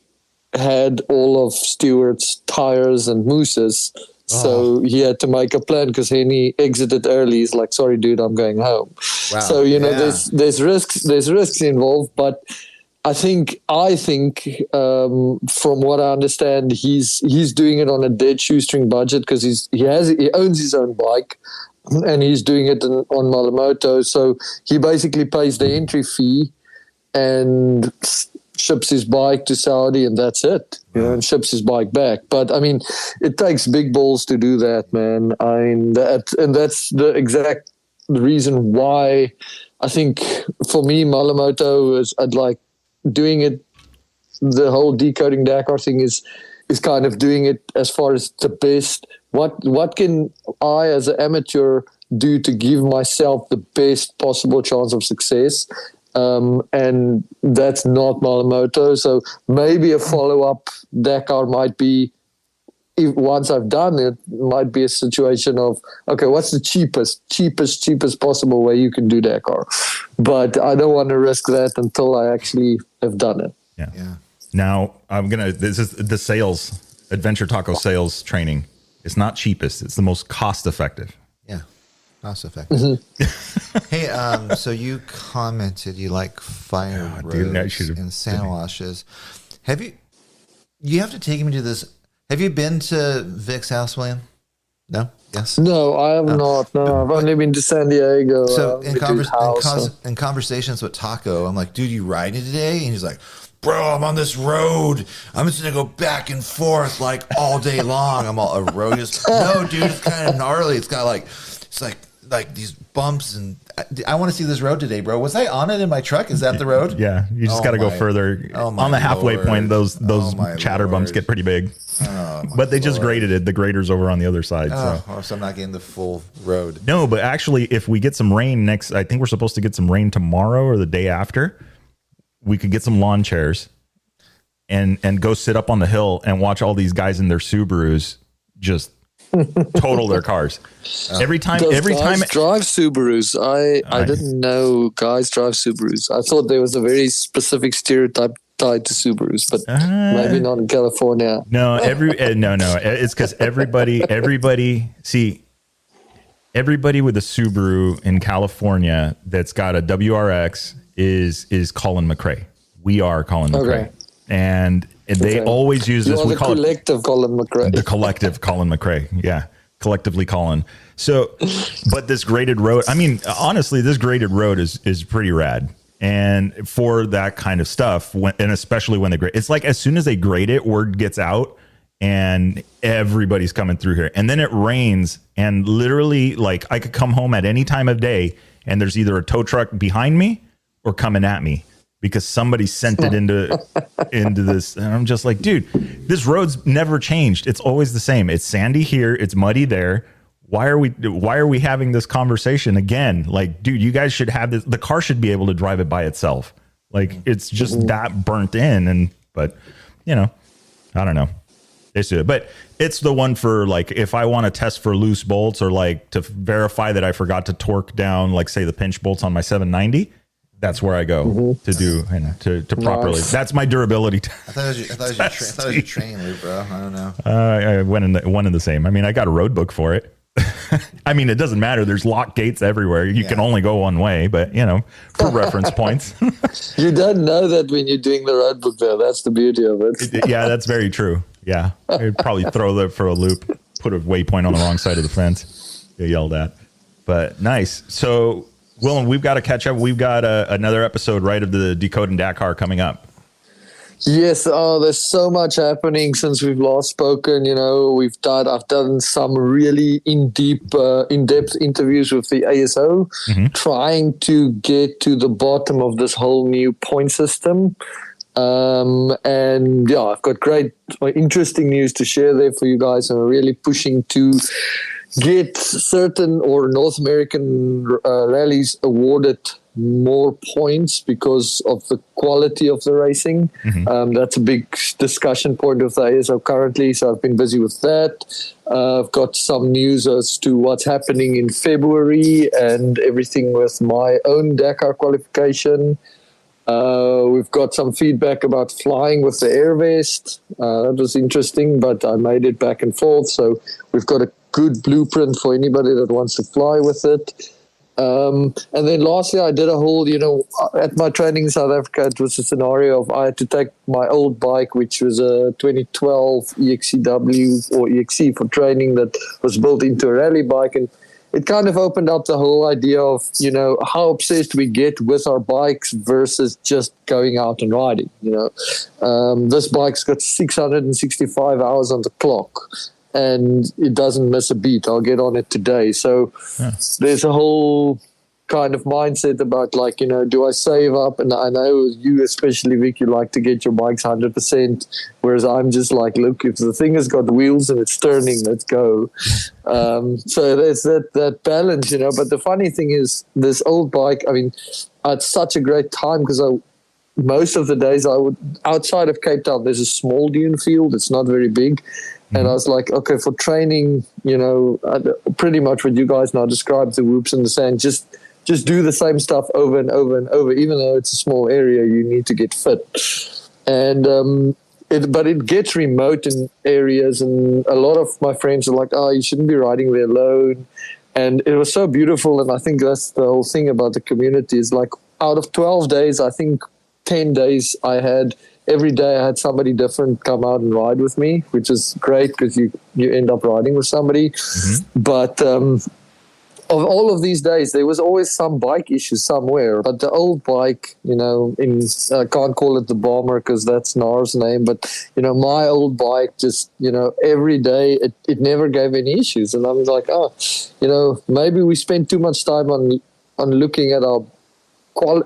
had all of Stewart's tires and mousses. So he had to make a plan because Henny exited early. He's like, sorry, dude, I'm going home. Wow. So, there's risks involved, but I think from what I understand, he's doing it on a dead shoestring budget because he owns his own bike, and he's doing it on Malamoto. So he basically pays the entry fee and ships his bike to Saudi, and that's it, and ships his bike back. But I mean, it takes big balls to do that, man. That's the exact reason why I think for me, Malamoto I'd like doing it. The whole decoding Dakar thing is kind of doing it as far as the best. What can I as an amateur do to give myself the best possible chance of success? And that's not Malamoto. So maybe a follow-up Dakar might be, once I've done it, might be a situation of, okay, what's the cheapest possible way you can do Dakar? But I don't want to risk that until I actually have done it. Yeah. Now this is the sales, Adventure Taco sales training. It's not cheapest. It's the most cost effective. Yeah. Cost effective. Mm-hmm. Hey, so you commented you like fire roads and sand washes. You have to take me to this. Have you been to Vic's house, William? No? Yes? No, I have not. No, I've only been to San Diego. So in conversations with Taco, I'm like, dude, you riding today? And he's like, bro, I'm on this road. I'm just going to go back and forth like all day long. I'm all, a road is, no, dude, it's kind of gnarly. It's got like these bumps, and I want to see this road today, bro. Was I on it in my truck? Is that the road? Yeah, you just got to go further. On the halfway point, those chatter bumps get pretty big. But they just graded it. The grader's over on the other side. So I'm not getting the full road. No, but actually, if we get some rain I think we're supposed to get some rain tomorrow or the day after. We could get some lawn chairs and go sit up on the hill and watch all these guys in their Subarus just total their cars. Every time drive Subarus. I didn't know guys drive Subarus. I thought there was a very specific stereotype tied to Subarus, but maybe not in California. No, no. It's because everybody with a Subaru in California that's got a WRX is Colin McRae. We are Colin McRae. And they always use this. We call collective Colin McRae. The collective Colin McRae. Yeah. Collectively Colin. So, but this graded road, I mean, honestly, this graded road is pretty rad. And for that kind of stuff, and especially when they grade, it's like as soon as they grade it, word gets out and everybody's coming through here. And then it rains, and literally, like, I could come home at any time of day and there's either a tow truck behind me or coming at me because somebody sent it into this. And I'm just like, dude, this road's never changed. It's always the same. It's sandy here. It's muddy there. Why are we having this conversation again? Like, dude, you guys should have this. The car should be able to drive it by itself. Like, it's just that burnt in. But I don't know. They do it, but it's the one for, like, if I want to test for loose bolts or like to verify that I forgot to torque down, like, say the pinch bolts on my 790. That's where I go to do to properly. Nice. That's my durability. I thought it was your training loop, bro. I don't know. I went in one in the same. I mean, I got a road book for it. I mean, it doesn't matter. There's lock gates everywhere. You can only go one way, but for reference points. You don't know that when you're doing the road book, though. That's the beauty of it. Yeah, that's very true. Yeah, I'd probably throw that for a loop. put a waypoint on the wrong side of the fence. Get yelled at. But nice. So, Willem, we've got to catch up. We've got another episode, right, of the Decoding Dakar coming up. Yes, there's so much happening since we've last spoken. I've done some really in-depth interviews with the ASO, trying to get to the bottom of this whole new point system. I've got great, interesting news to share there for you guys. And we're really pushing to get certain or North American rallies awarded more points because of the quality of the racing. That's a big discussion point of the ASO currently, so I've been busy with that. I've got some news as to what's happening in February and everything with my own Dakar qualification. We've got some feedback about flying with the air vest. That was interesting, but I made it back and forth, so we've got a good blueprint for anybody that wants to fly with it. And then lastly, I did a whole, at my training in South Africa, it was a scenario of I had to take my old bike, which was a 2012 EXCW or EXC for training that was built into a rally bike. And it kind of opened up the whole idea of, how obsessed we get with our bikes versus just going out and riding. This bike's got 665 hours on the clock. And it doesn't miss a beat. I'll get on it today. So there's a whole kind of mindset about do I save up? And I know you, especially Vic, you like to get your bikes 100%. Whereas I'm just like, look, if the thing has got wheels and it's turning, let's go. So there's that balance, But the funny thing is this old bike, I had such a great time because most of the days outside of Cape Town, there's a small dune field. It's not very big. And I was like, okay, for training, pretty much what you guys now describe, the whoops in the sand, just do the same stuff over and over and over. Even though it's a small area, you need to get fit. And but it gets remote in areas, and a lot of my friends are like, oh, you shouldn't be riding there alone. And it was so beautiful, and I think that's the whole thing about the community is like out of 12 days, I think 10 days every day I had somebody different come out and ride with me, which is great because you end up riding with somebody. But of all of these days, there was always some bike issue somewhere. But the old bike, I can't call it the Bomber because that's Nar's name. But, my old bike just, every day, it never gave any issues. And I was like, maybe we spend too much time on looking at our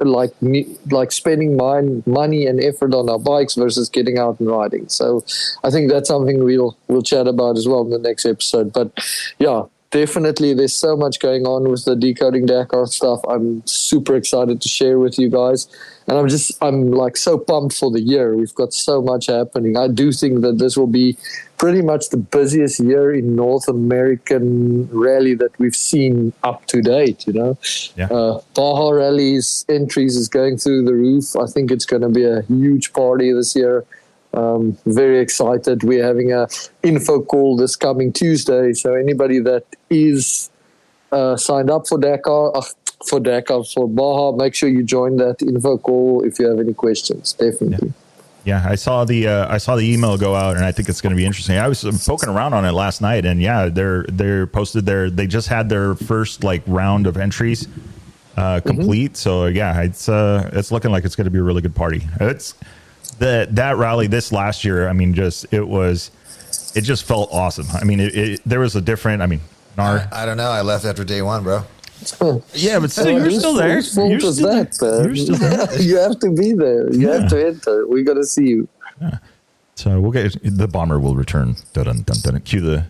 like spending money and effort on our bikes versus getting out and riding. So I think that's something we'll chat about as well in the next episode. But yeah, definitely there's so much going on with the Decoding Dakar stuff. I'm super excited to share with you guys. And I'm like so pumped for the year. We've got so much happening. I do think that this will be pretty much the busiest year in North American rally that we've seen up to date, Baja Rally's entries is going through the roof. I think it's going to be a huge party this year. Very excited. We're having a info call this coming Tuesday. So anybody that is signed up for for Baja, make sure you join that info call if you have any questions. Definitely. Yeah, I saw the email go out, and I think it's going to be interesting. I was poking around on it last night, and they're posted there. They just had their first round of entries complete. So yeah, it's looking like it's going to be a really good party. It's that rally this last year. It just felt awesome. There was a different. Nar. I don't know. I left after day one, bro. Yeah, but still, you're still there. You're still there. You have to be there. You have to enter. We got to see you. Yeah. So we'll get the Bomber will return. Dun, dun, dun, dun. Cue the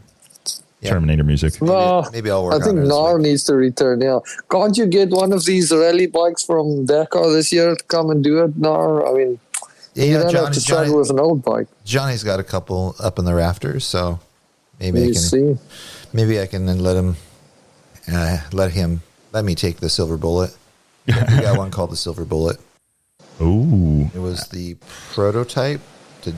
Terminator music. Maybe I'll work. I think Nar needs to return. Yeah, can't you get one of these rally bikes from Dakar this year to come and do it, Nar? You don't have to struggle with an old bike. Johnny's got a couple up in the rafters, so maybe I can then let me take the Silver Bullet. We got one called the Silver Bullet. Ooh. It was the prototype, the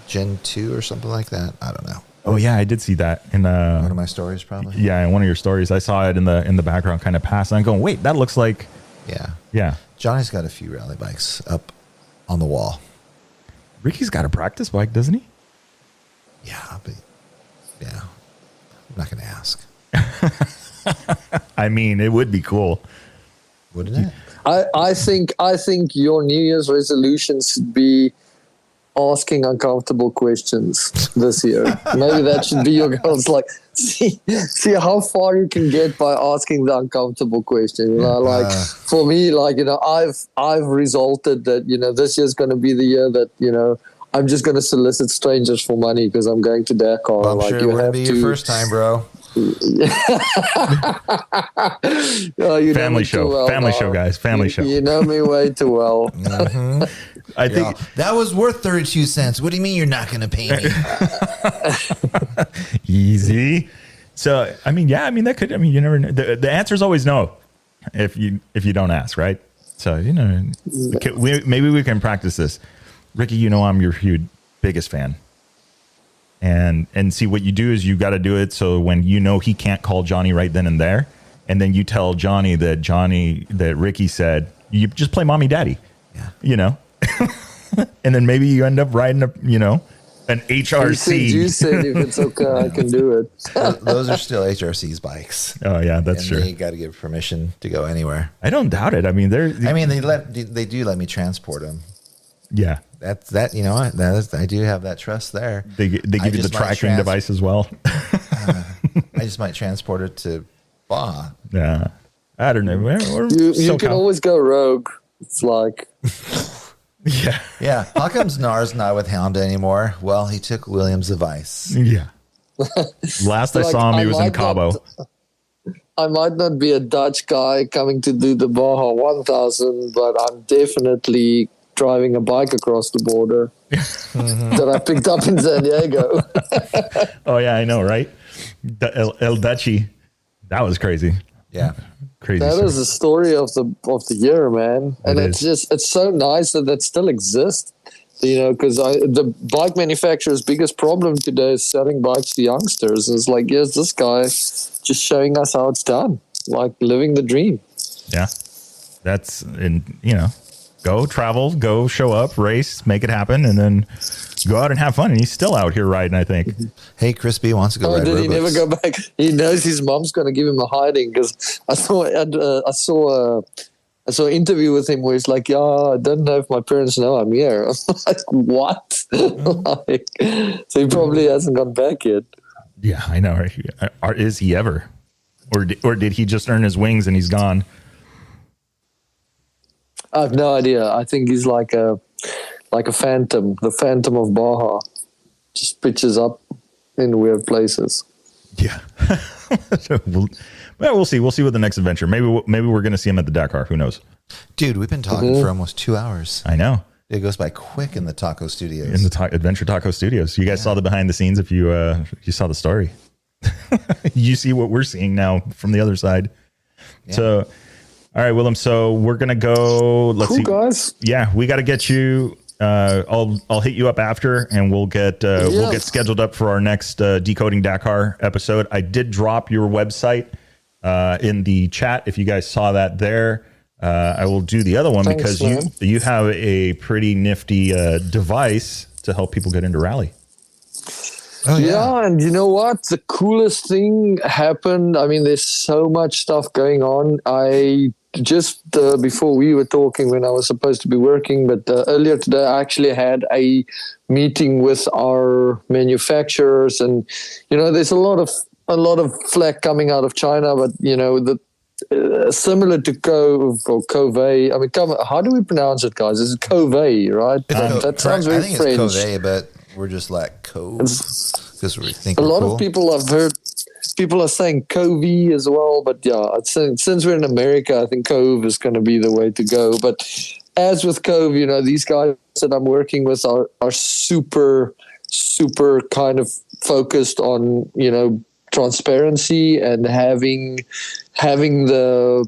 Gen 2 or something like that. I don't know. Oh yeah, I did see that in one of my stories, probably. Yeah, in one of your stories, I saw it in the background, kind of pass. And I'm going, wait, that looks like. Yeah. Johnny's got a few rally bikes up on the wall. Ricky's got a practice bike, doesn't he? Yeah, but I mean, it would be cool. Wouldn't it? I think your New Year's resolution should be asking uncomfortable questions this year. Maybe that should be your goals. Like, see how far you can get by asking the uncomfortable question. You know, like for me, like, you know, I've resulted that, you know, this year's going to be the year that, you know, I'm just going to solicit strangers for money because I'm going to Dakar. Well, I'm like, sure it wouldn't be your first time, bro. Family show, guys. Family show. You know me way too well. Mm-hmm. I think that was worth 32 cents. What do you mean you're not going to pay me? Easy. So, I mean, yeah, I mean, that could, I mean, you never know. The answer is always no if you don't ask, right? So, you know, maybe we can practice this. Ricky, you know, I'm your huge biggest fan. And see, what you do is you got to do it so when you know he can't call Johnny right then and there, and then you tell Johnny that Ricky said, you just play mommy daddy. Yeah. You know? And then maybe you end up riding a, you know, an HRC. You said if it's okay, I can do it. Those are still HRC's bikes. Oh yeah, that's true. You got to give permission to go anywhere. I don't doubt it. I mean, they do let me transport them. Yeah. That you know, I do have that trust there. They give you the tracking device as well. I just might transport it to Baja. Yeah, I don't know. You can always go rogue. It's like, yeah. How come's Nars not with Honda anymore? Well, he took Williams' advice. Yeah. Last I saw him, he was in Cabo. I might not be a Dutch guy coming to do the Baja 1000, but I'm definitely driving a bike across the border that I picked up in San Diego. Oh yeah, I know, right? El Dutchy, that was crazy. Yeah, crazy. That is the story of the year, man. And it's so nice that still exists. You know, because the bike manufacturer's biggest problem today is selling bikes to youngsters. It's like, here's this guy just showing us how it's done, like living the dream. Yeah, that's you know. Go travel, go show up, race, make it happen, and then go out and have fun. And he's still out here riding, I think. Hey, Crispy wants to go ride did robots. He never go back? He knows his mom's going to give him a hiding because I saw an interview with him where he's like, yeah, I don't know if my parents know I'm here. I'm like, what? So he probably hasn't gone back yet. Yeah, I know. Or is he ever? Or did he just earn his wings and he's gone? I have no idea. I think he's like a phantom, the Phantom of Baja. Just pitches up in weird places. Yeah. We'll see. We'll see with the next adventure. Maybe we're going to see him at the Dakar. Who knows? Dude, we've been talking for almost 2 hours. I know. It goes by quick in the Taco Studios. In the Adventure Taco Studios. You guys saw the behind the scenes if you saw the story. You see what we're seeing now from the other side. Yeah. So... All right, Willem. So we're gonna go. Let's see, guys. Yeah, we got to get you. I'll hit you up after, and we'll get scheduled up for our next Decoding Dakar episode. I did drop your website in the chat. If you guys saw that there, I will do the other one. Thanks, because you have a pretty nifty device to help people get into rally. Oh, yeah, and you know what? The coolest thing happened. I mean, there's so much stuff going on. I just before we were talking when I was supposed to be working, but earlier today I actually had a meeting with our manufacturers, and you know, there's a lot of flack coming out of China, but you know, the similar to Cove or Cove. I mean, how do we pronounce it, guys? Is it Cove, right? That sounds very French. I think it's Cove, but we're just like Cove because we think a lot of people I've heard. People are saying Covey as well, but yeah, since we're in America, I think Cove is going to be the way to go. But as with Cove, you know, these guys that I'm working with are super, super kind of focused on, you know, transparency and having the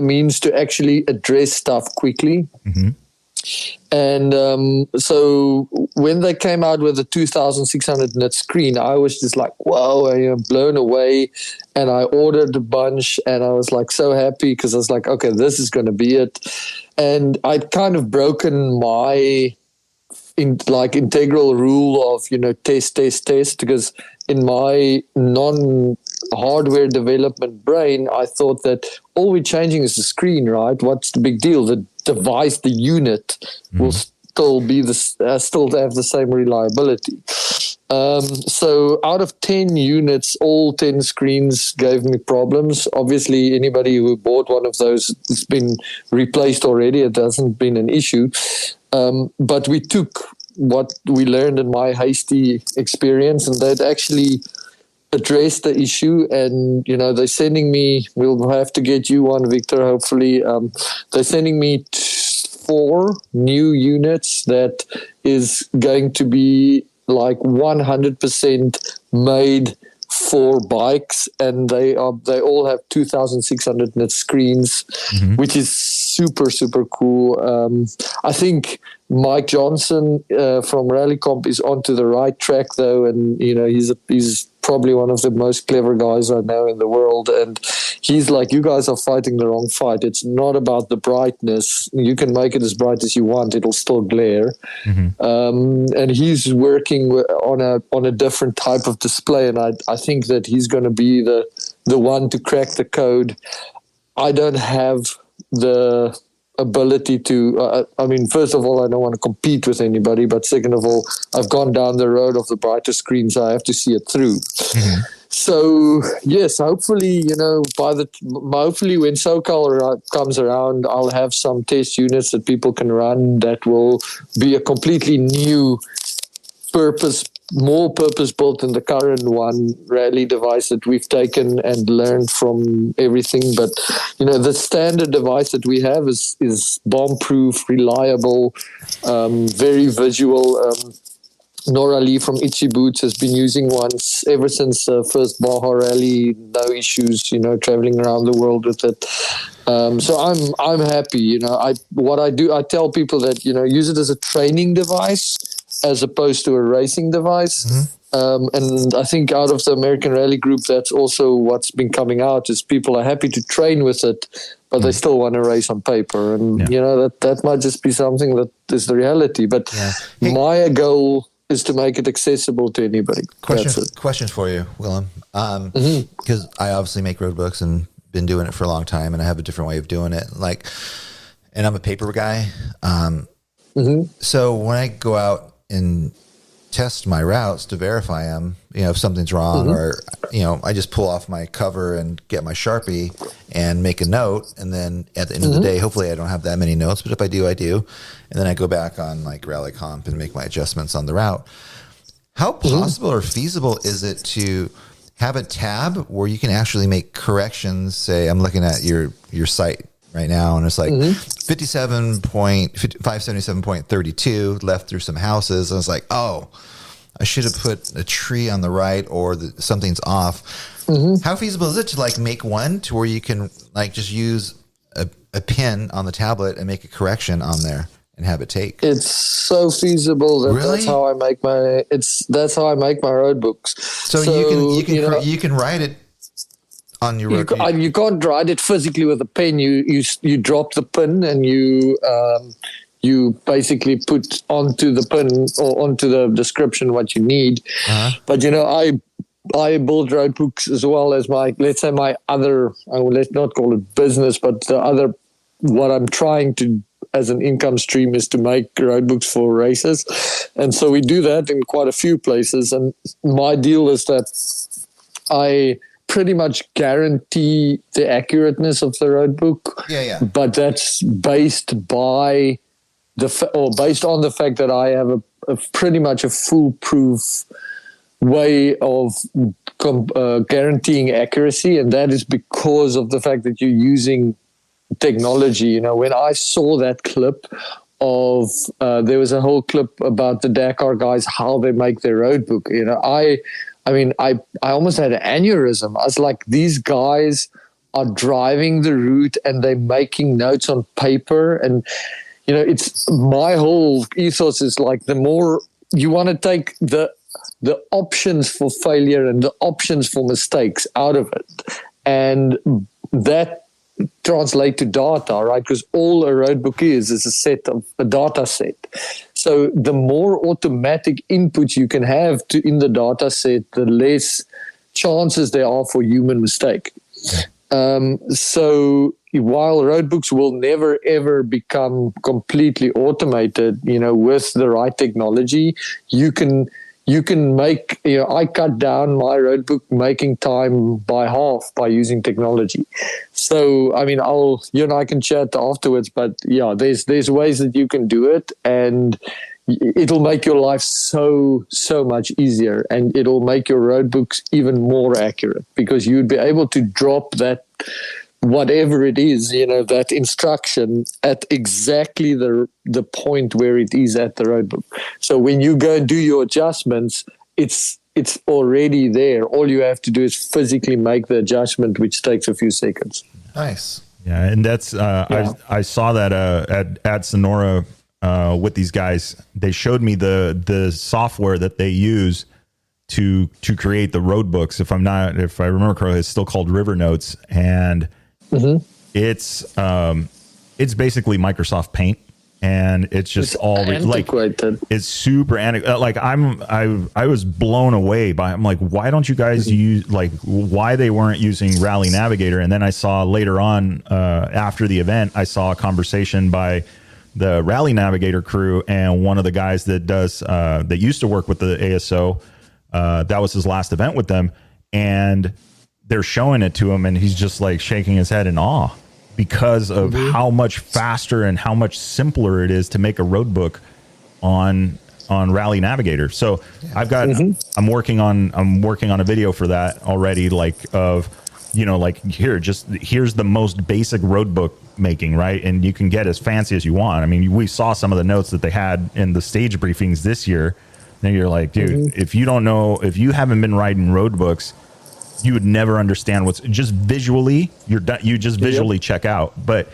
means to actually address stuff quickly. Mm-hmm. And so when they came out with the 2,600 nit screen, I was just like, whoa, I am blown away. And I ordered a bunch, and I was like so happy because I was like, okay, this is going to be it. And I'd kind of broken my integral rule of, you know, test, because in my hardware development brain, I thought that all we're changing is the screen, right? What's the big deal? The device, the unit will still be still have the same reliability. So out of 10 units, all 10 screens gave me problems. Obviously, anybody who bought one of those, it's been replaced already. It hasn't been an issue. But we took what we learned in my hasty experience, and that actually addressed the issue. And, they're sending me, we'll have to get you one, Victor, hopefully. They're sending me 4 new units that is going to be like 100% made for bikes, and they all have 2,600 nit screens, which is super, super cool. I think Mike Johnson from Rally Comp is onto the right track though, and he's probably one of the most clever guys I know in the world, and he's like, you guys are fighting the wrong fight. It's not about the brightness. You can make it as bright as you want, it'll still glare. And he's working on a different type of display, and I think that he's going to be the one to crack the code. I don't have the ability to, first of all, I don't want to compete with anybody, but second of all, I've gone down the road of the brighter screens. I have to see it through. So yes, hopefully, hopefully when SoCal comes around, I'll have some test units that people can run that will be a completely new more purpose-built than the current one rally device that we've taken and learned from everything. But, the standard device that we have is bomb-proof, reliable, very visual. Nora Lee from Itchy Boots has been using one ever since first Baja Rally, no issues, traveling around the world with it. So I'm happy. I tell people that, use it as a training device as opposed to a racing device. And I think out of the American Rally group, that's also what's been coming out, is people are happy to train with it, but they still want to race on paper. And, that might just be something that is the reality. But my goal is to make it accessible to anybody. Question for you, Willem. Because I obviously make road books and been doing it for a long time, and I have a different way of doing it. And I'm a paper guy. So when I go out and test my routes to verify them, if something's wrong, or, I just pull off my cover and get my Sharpie and make a note. And then at the end of the day, hopefully I don't have that many notes, but if I do, I do. And then I go back on Rally Comp and make my adjustments on the route. How possible or feasible is it to have a tab where you can actually make corrections? Say, I'm looking at your site right now, and it's like 577.32 left through some houses. And it's like, oh, I should have put a tree on the right, or something's off. How feasible is it to make one to where you can just use a pin on the tablet and make a correction on there and have it take? It's so feasible that Really? that's how I make my road books. So you can write it on your road. You can't write it physically with a pen. You drop the pin and you basically put onto the pin or onto the description what you need. But I build road books as well as my other, let's not call it business, but the other, what I'm trying to as an income stream is to make road books for races. And so we do that in quite a few places. And my deal is that I pretty much guarantee the accurateness of the road book. But that's based on the fact that I have a pretty much a foolproof way of guaranteeing accuracy, and that is because of the fact that you're using technology. When I saw that clip of there was a whole clip about the Dakar guys, how they make their road book. I almost had an aneurysm. I was like, these guys are driving the route and they're making notes on paper. And, it's my whole ethos is the more you want to take the options for failure and the options for mistakes out of it. And that translate to data, right? Because all a road book is a data set. So the more automatic input you can have in the data set, the less chances there are for human mistake. So while road books will never ever become completely automated, with the right technology, you can make, I cut down my road book making time by half by using technology. So, I mean, you and I can chat afterwards, but yeah, there's ways that you can do it, and it'll make your life so much easier, and it'll make your road books even more accurate, because you'd be able to drop that, whatever it is, that instruction at exactly the point where it is at the road book. So when you go and do your adjustments, it's already there. All you have to do is physically make the adjustment, which takes a few seconds. Nice. Yeah, and that's I saw that at Sonora with these guys. They showed me the software that they use to create the road books. If I remember correctly, it's still called River Notes, and it's basically Microsoft Paint, and it's just it's super like I was blown away by. I'm like, why don't you guys use, why they weren't using Rally Navigator? And then I saw later on after the event, I saw a conversation by the Rally Navigator crew and one of the guys that used to work with the ASO. That was his last event with them, and they're showing it to him, and he's just like shaking his head in awe because of how much faster and how much simpler it is to make a road book on Rally Navigator. So I've got I'm working on a video for that already, here's the most basic road book making, right? And you can get as fancy as you want. I mean, we saw some of the notes that they had in the stage briefings this year. Then you're like, dude, if you haven't been riding road books, you would never understand what's just visually. You just visually check out. But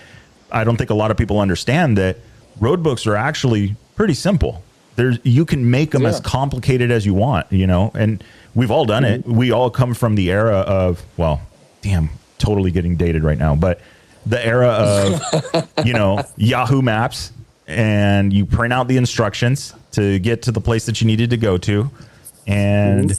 I don't think a lot of people understand that road books are actually pretty simple. You can make them as complicated as you want, and we've all done it. We all come from the era of, totally getting dated right now, but the era of, Yahoo Maps, and you print out the instructions to get to the place that you needed to go to. And,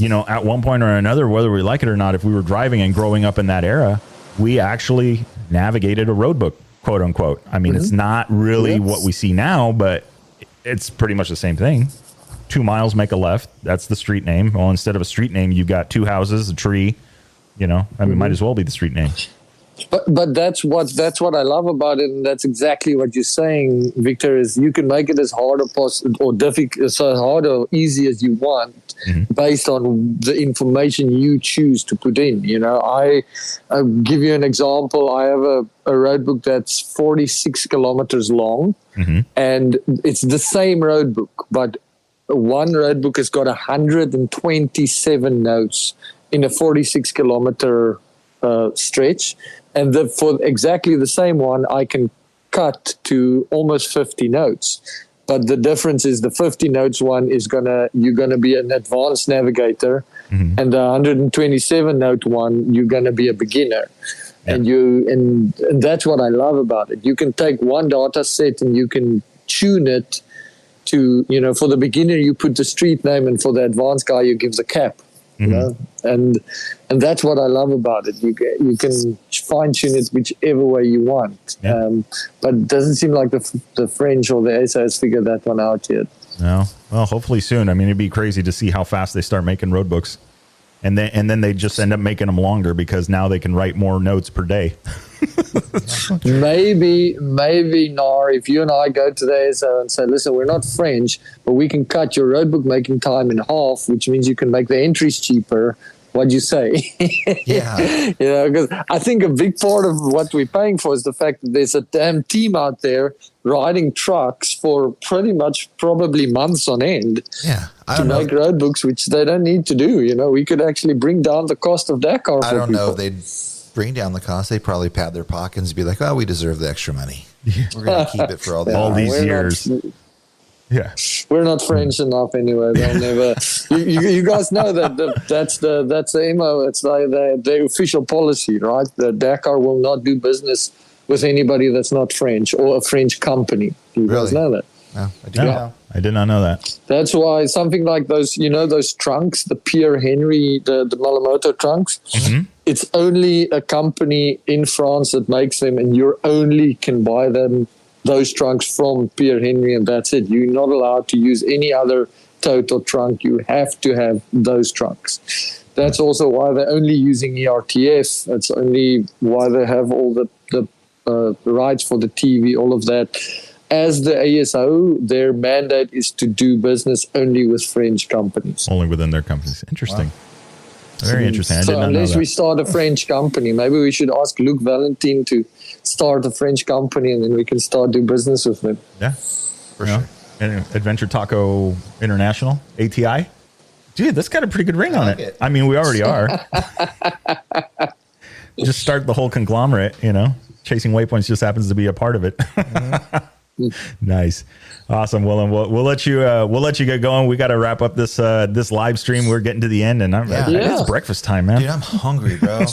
at one point or another, whether we like it or not, if we were driving and growing up in that era, we actually navigated a road book, quote unquote. I mean, it's not really what we see now, but it's pretty much the same thing. 2 miles, make a left. That's the street name. Well, instead of a street name, you've got 2 houses, a tree, might as well be the street name. But that's what I love about it, and that's exactly what you're saying, Victor. Is you can make it as hard or difficult, so hard or easy as you want, based on the information you choose to put in. I'll give you an example. I have a road book that's 46 kilometers long, and it's the same road book, but one road book has got 127 notes in a 46 kilometer stretch. And for exactly the same one, I can cut to almost 50 notes. But the difference is the 50 notes one is you're gonna be an advanced navigator, and the 127 note one, you're gonna be a beginner. Yeah. And that's what I love about it. You can take one data set and you can tune it to, for the beginner you put the street name, and for the advanced guy you give the cap. And that's what I love about it. You can fine tune it whichever way you want. But it doesn't seem like the French or the ASA has figured that one out yet. No. Well, hopefully soon. I mean, it'd be crazy to see how fast they start making road books, and then they just end up making them longer because now they can write more notes per day. Maybe, Nar, if you and I go to the ASO and say, listen, we're not French, but we can cut your roadbook making time in half, which means you can make the entries cheaper. What'd you say? Yeah. Because I think a big part of what we're paying for is the fact that there's a damn team out there riding trucks for pretty much probably months on end to make road books, which they don't need to do. We could actually bring down the cost of Dakar for I don't people. know if they'd bring down the cost. They probably pad their pockets and be like, oh, we deserve the extra money. We're going to keep it for all these years. We're not French enough anyway. They'll never. You guys know that's the MO. It's the official policy, right? The Dakar will not do business with anybody that's not French or a French company. You guys know that? No, I do now. I did not know that. That's why something like those, those trunks, the Pierre Henry, the Malamoto trunks, it's only a company in France that makes them, and you only can buy those trunks from Pierre Henry, and that's it. You're not allowed to use any other tote or trunk. You have to have those trunks. That's also why they're only using ERTF. That's only why they have all the rights for the TV, all of that. As the ASO, their mandate is to do business only with French companies. Only within their companies. Interesting. Wow. Very interesting. I did not know that. Unless we start a French company, maybe we should ask Luc Valentin to start a French company, and then we can start do business with them. Yeah, for sure. And Adventure Taco International, ATI. Dude, that's got a pretty good ring on it. I mean, we already are. Just start the whole conglomerate, Chasing Waypoints just happens to be a part of it. Nice. Awesome. Well, we'll let you get going. We got to wrap up this live stream. We're getting to the end, and it's breakfast time, man. Dude, I'm hungry, bro.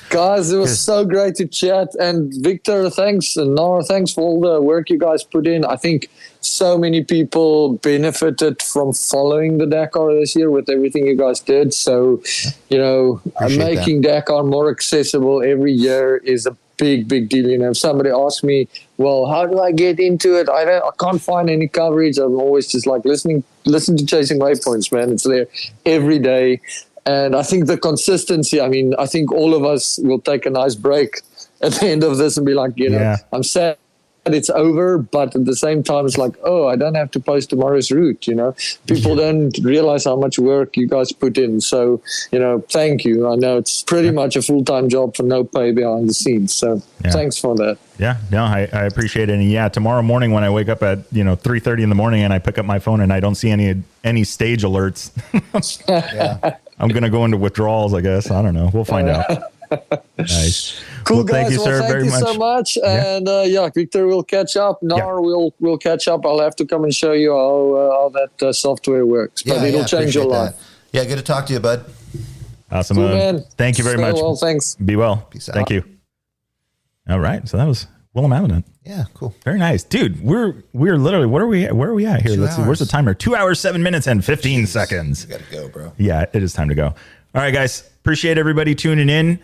Guys, it was so great to chat. And Victor, thanks, and Nora, thanks for all the work you guys put in. I think so many people benefited from following the Dakar this year with everything you guys did. So, making Dakar more accessible every year is a big deal. If somebody asks me, well, how do I get into it? I can't find any coverage. I'm always just like, listen to Chasing Waypoints, man. It's there every day. And I think the consistency, I think all of us will take a nice break at the end of this and be like, I'm sad it's over, but at the same time, it's like, oh, I don't have to post tomorrow's route. People don't realize how much work you guys put in. So, thank you. I know it's pretty much a full-time job for no pay behind the scenes. So thanks for that. Yeah, no, I appreciate it. And tomorrow morning when I wake up at 3:30 in the morning and I pick up my phone and I don't see any stage alerts, I'm gonna go into withdrawals, I guess. I don't know. We'll find out. Nice. Cool, well, guys. Thank you, sir, thank you so much. And Victor will catch up. Nar will catch up. I'll have to come and show you how that software works. But it'll change your life. Yeah, good to talk to you, bud. Awesome, cool, man. Thank you very much. Well, thanks. Be well. Peace out. Thank you. All right. So that was Willem Avenant. Yeah, cool. Very nice. Dude, we're literally, where are we at here? Let's see. Where's the timer? 2 hours, 7 minutes, and 15 seconds. You gotta go, bro. Yeah, it is time to go. All right, guys. Appreciate everybody tuning in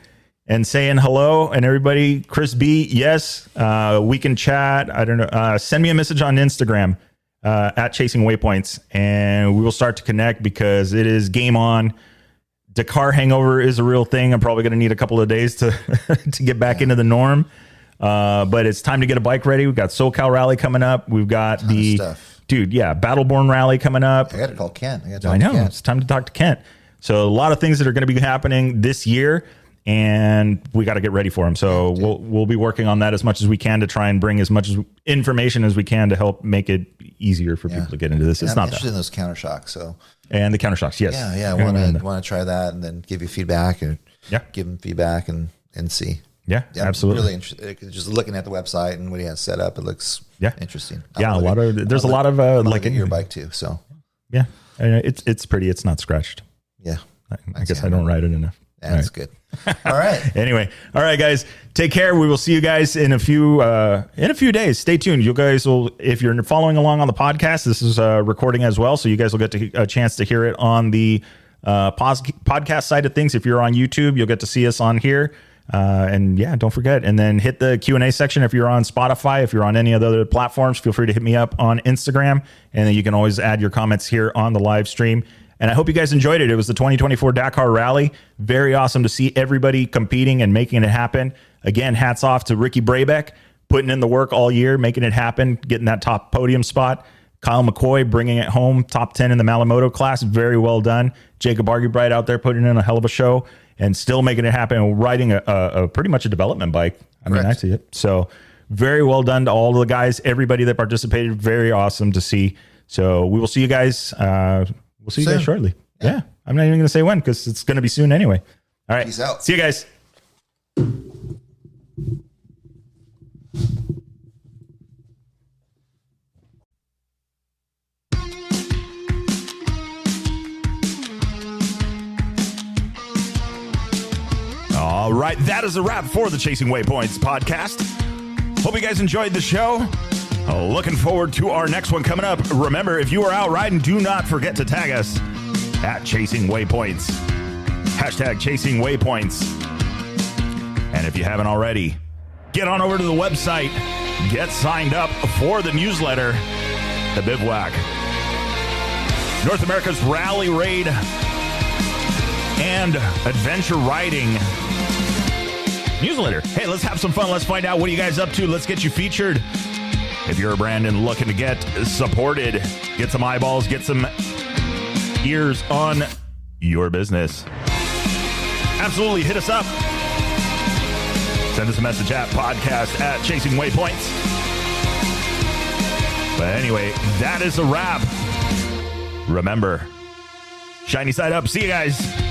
and saying hello. And everybody, Chris B, yes, we can chat. I don't know. Send me a message on Instagram at Chasing Waypoints, and we will start to connect because it is game on. Dakar hangover is a real thing. I'm probably going to need a couple of days to to get back into the norm. But it's time to get a bike ready. We've got SoCal Rally coming up. We've got Battleborn Rally coming up. I got to call Kent. I know. It's time to talk to Kent. So a lot of things that are going to be happening this year, and we got to get ready for them. So we'll be working on that as much as we can to try and bring as much information as we can to help make it easier for people to get into this. It's not interested in those counter shocks. And the counter shocks, yes. Yeah. I want to try that and then give you feedback and give them feedback and see. Yeah, absolutely. Really interested. Just looking at the website and what he has set up, it looks interesting. There's a lot of like in your bike too. So yeah, it's pretty. It's not scratched. Yeah, I guess I don't ride it enough. That's good. All right. Anyway, all right, guys, take care. We will see you guys in a few days. Stay tuned. You guys will, if you're following along on the podcast, this is recording as well, so you guys will get a chance to hear it on the podcast side of things. If you're on YouTube, you'll get to see us on here. And don't forget, and then hit the Q&A section. If you're on Spotify, if you're on any of the other platforms, feel free to hit me up on Instagram, and then you can always add your comments here on the live stream. And I hope you guys enjoyed it. It was the 2024 Dakar Rally. Very awesome to see everybody competing and making it happen. Again, hats off to Ricky Brabeck, putting in the work all year, making it happen, getting that top podium spot. Kyle McCoy bringing it home, top 10 in the Malamoto class. Very well done. Jacob Argybright out there putting in a hell of a show and still making it happen, riding a pretty much a development bike. I mean, I see it. So very well done to all the guys, everybody that participated. Very awesome to see. So we will see you guys. We'll see you guys shortly. Yeah. I'm not even going to say when because it's going to be soon anyway. All right. Peace out. See you guys. All right, that is a wrap for the Chasing Waypoints podcast. Hope you guys enjoyed the show. Looking forward to our next one coming up. Remember, if you are out riding, do not forget to tag us at Chasing Waypoints. Hashtag Chasing Waypoints. And if you haven't already, get on over to the website. Get signed up for the newsletter, The Bivouac. North America's rally raid and adventure riding newsletter. Hey, let's have some fun. Let's find out what are you guys up to. Let's get you featured. If you're a brand and looking to get supported, get some eyeballs, get some ears on your business, absolutely hit us up. Send us a message at podcast at Chasing Waypoints. But anyway, that is a wrap. Remember, shiny side up. See you guys.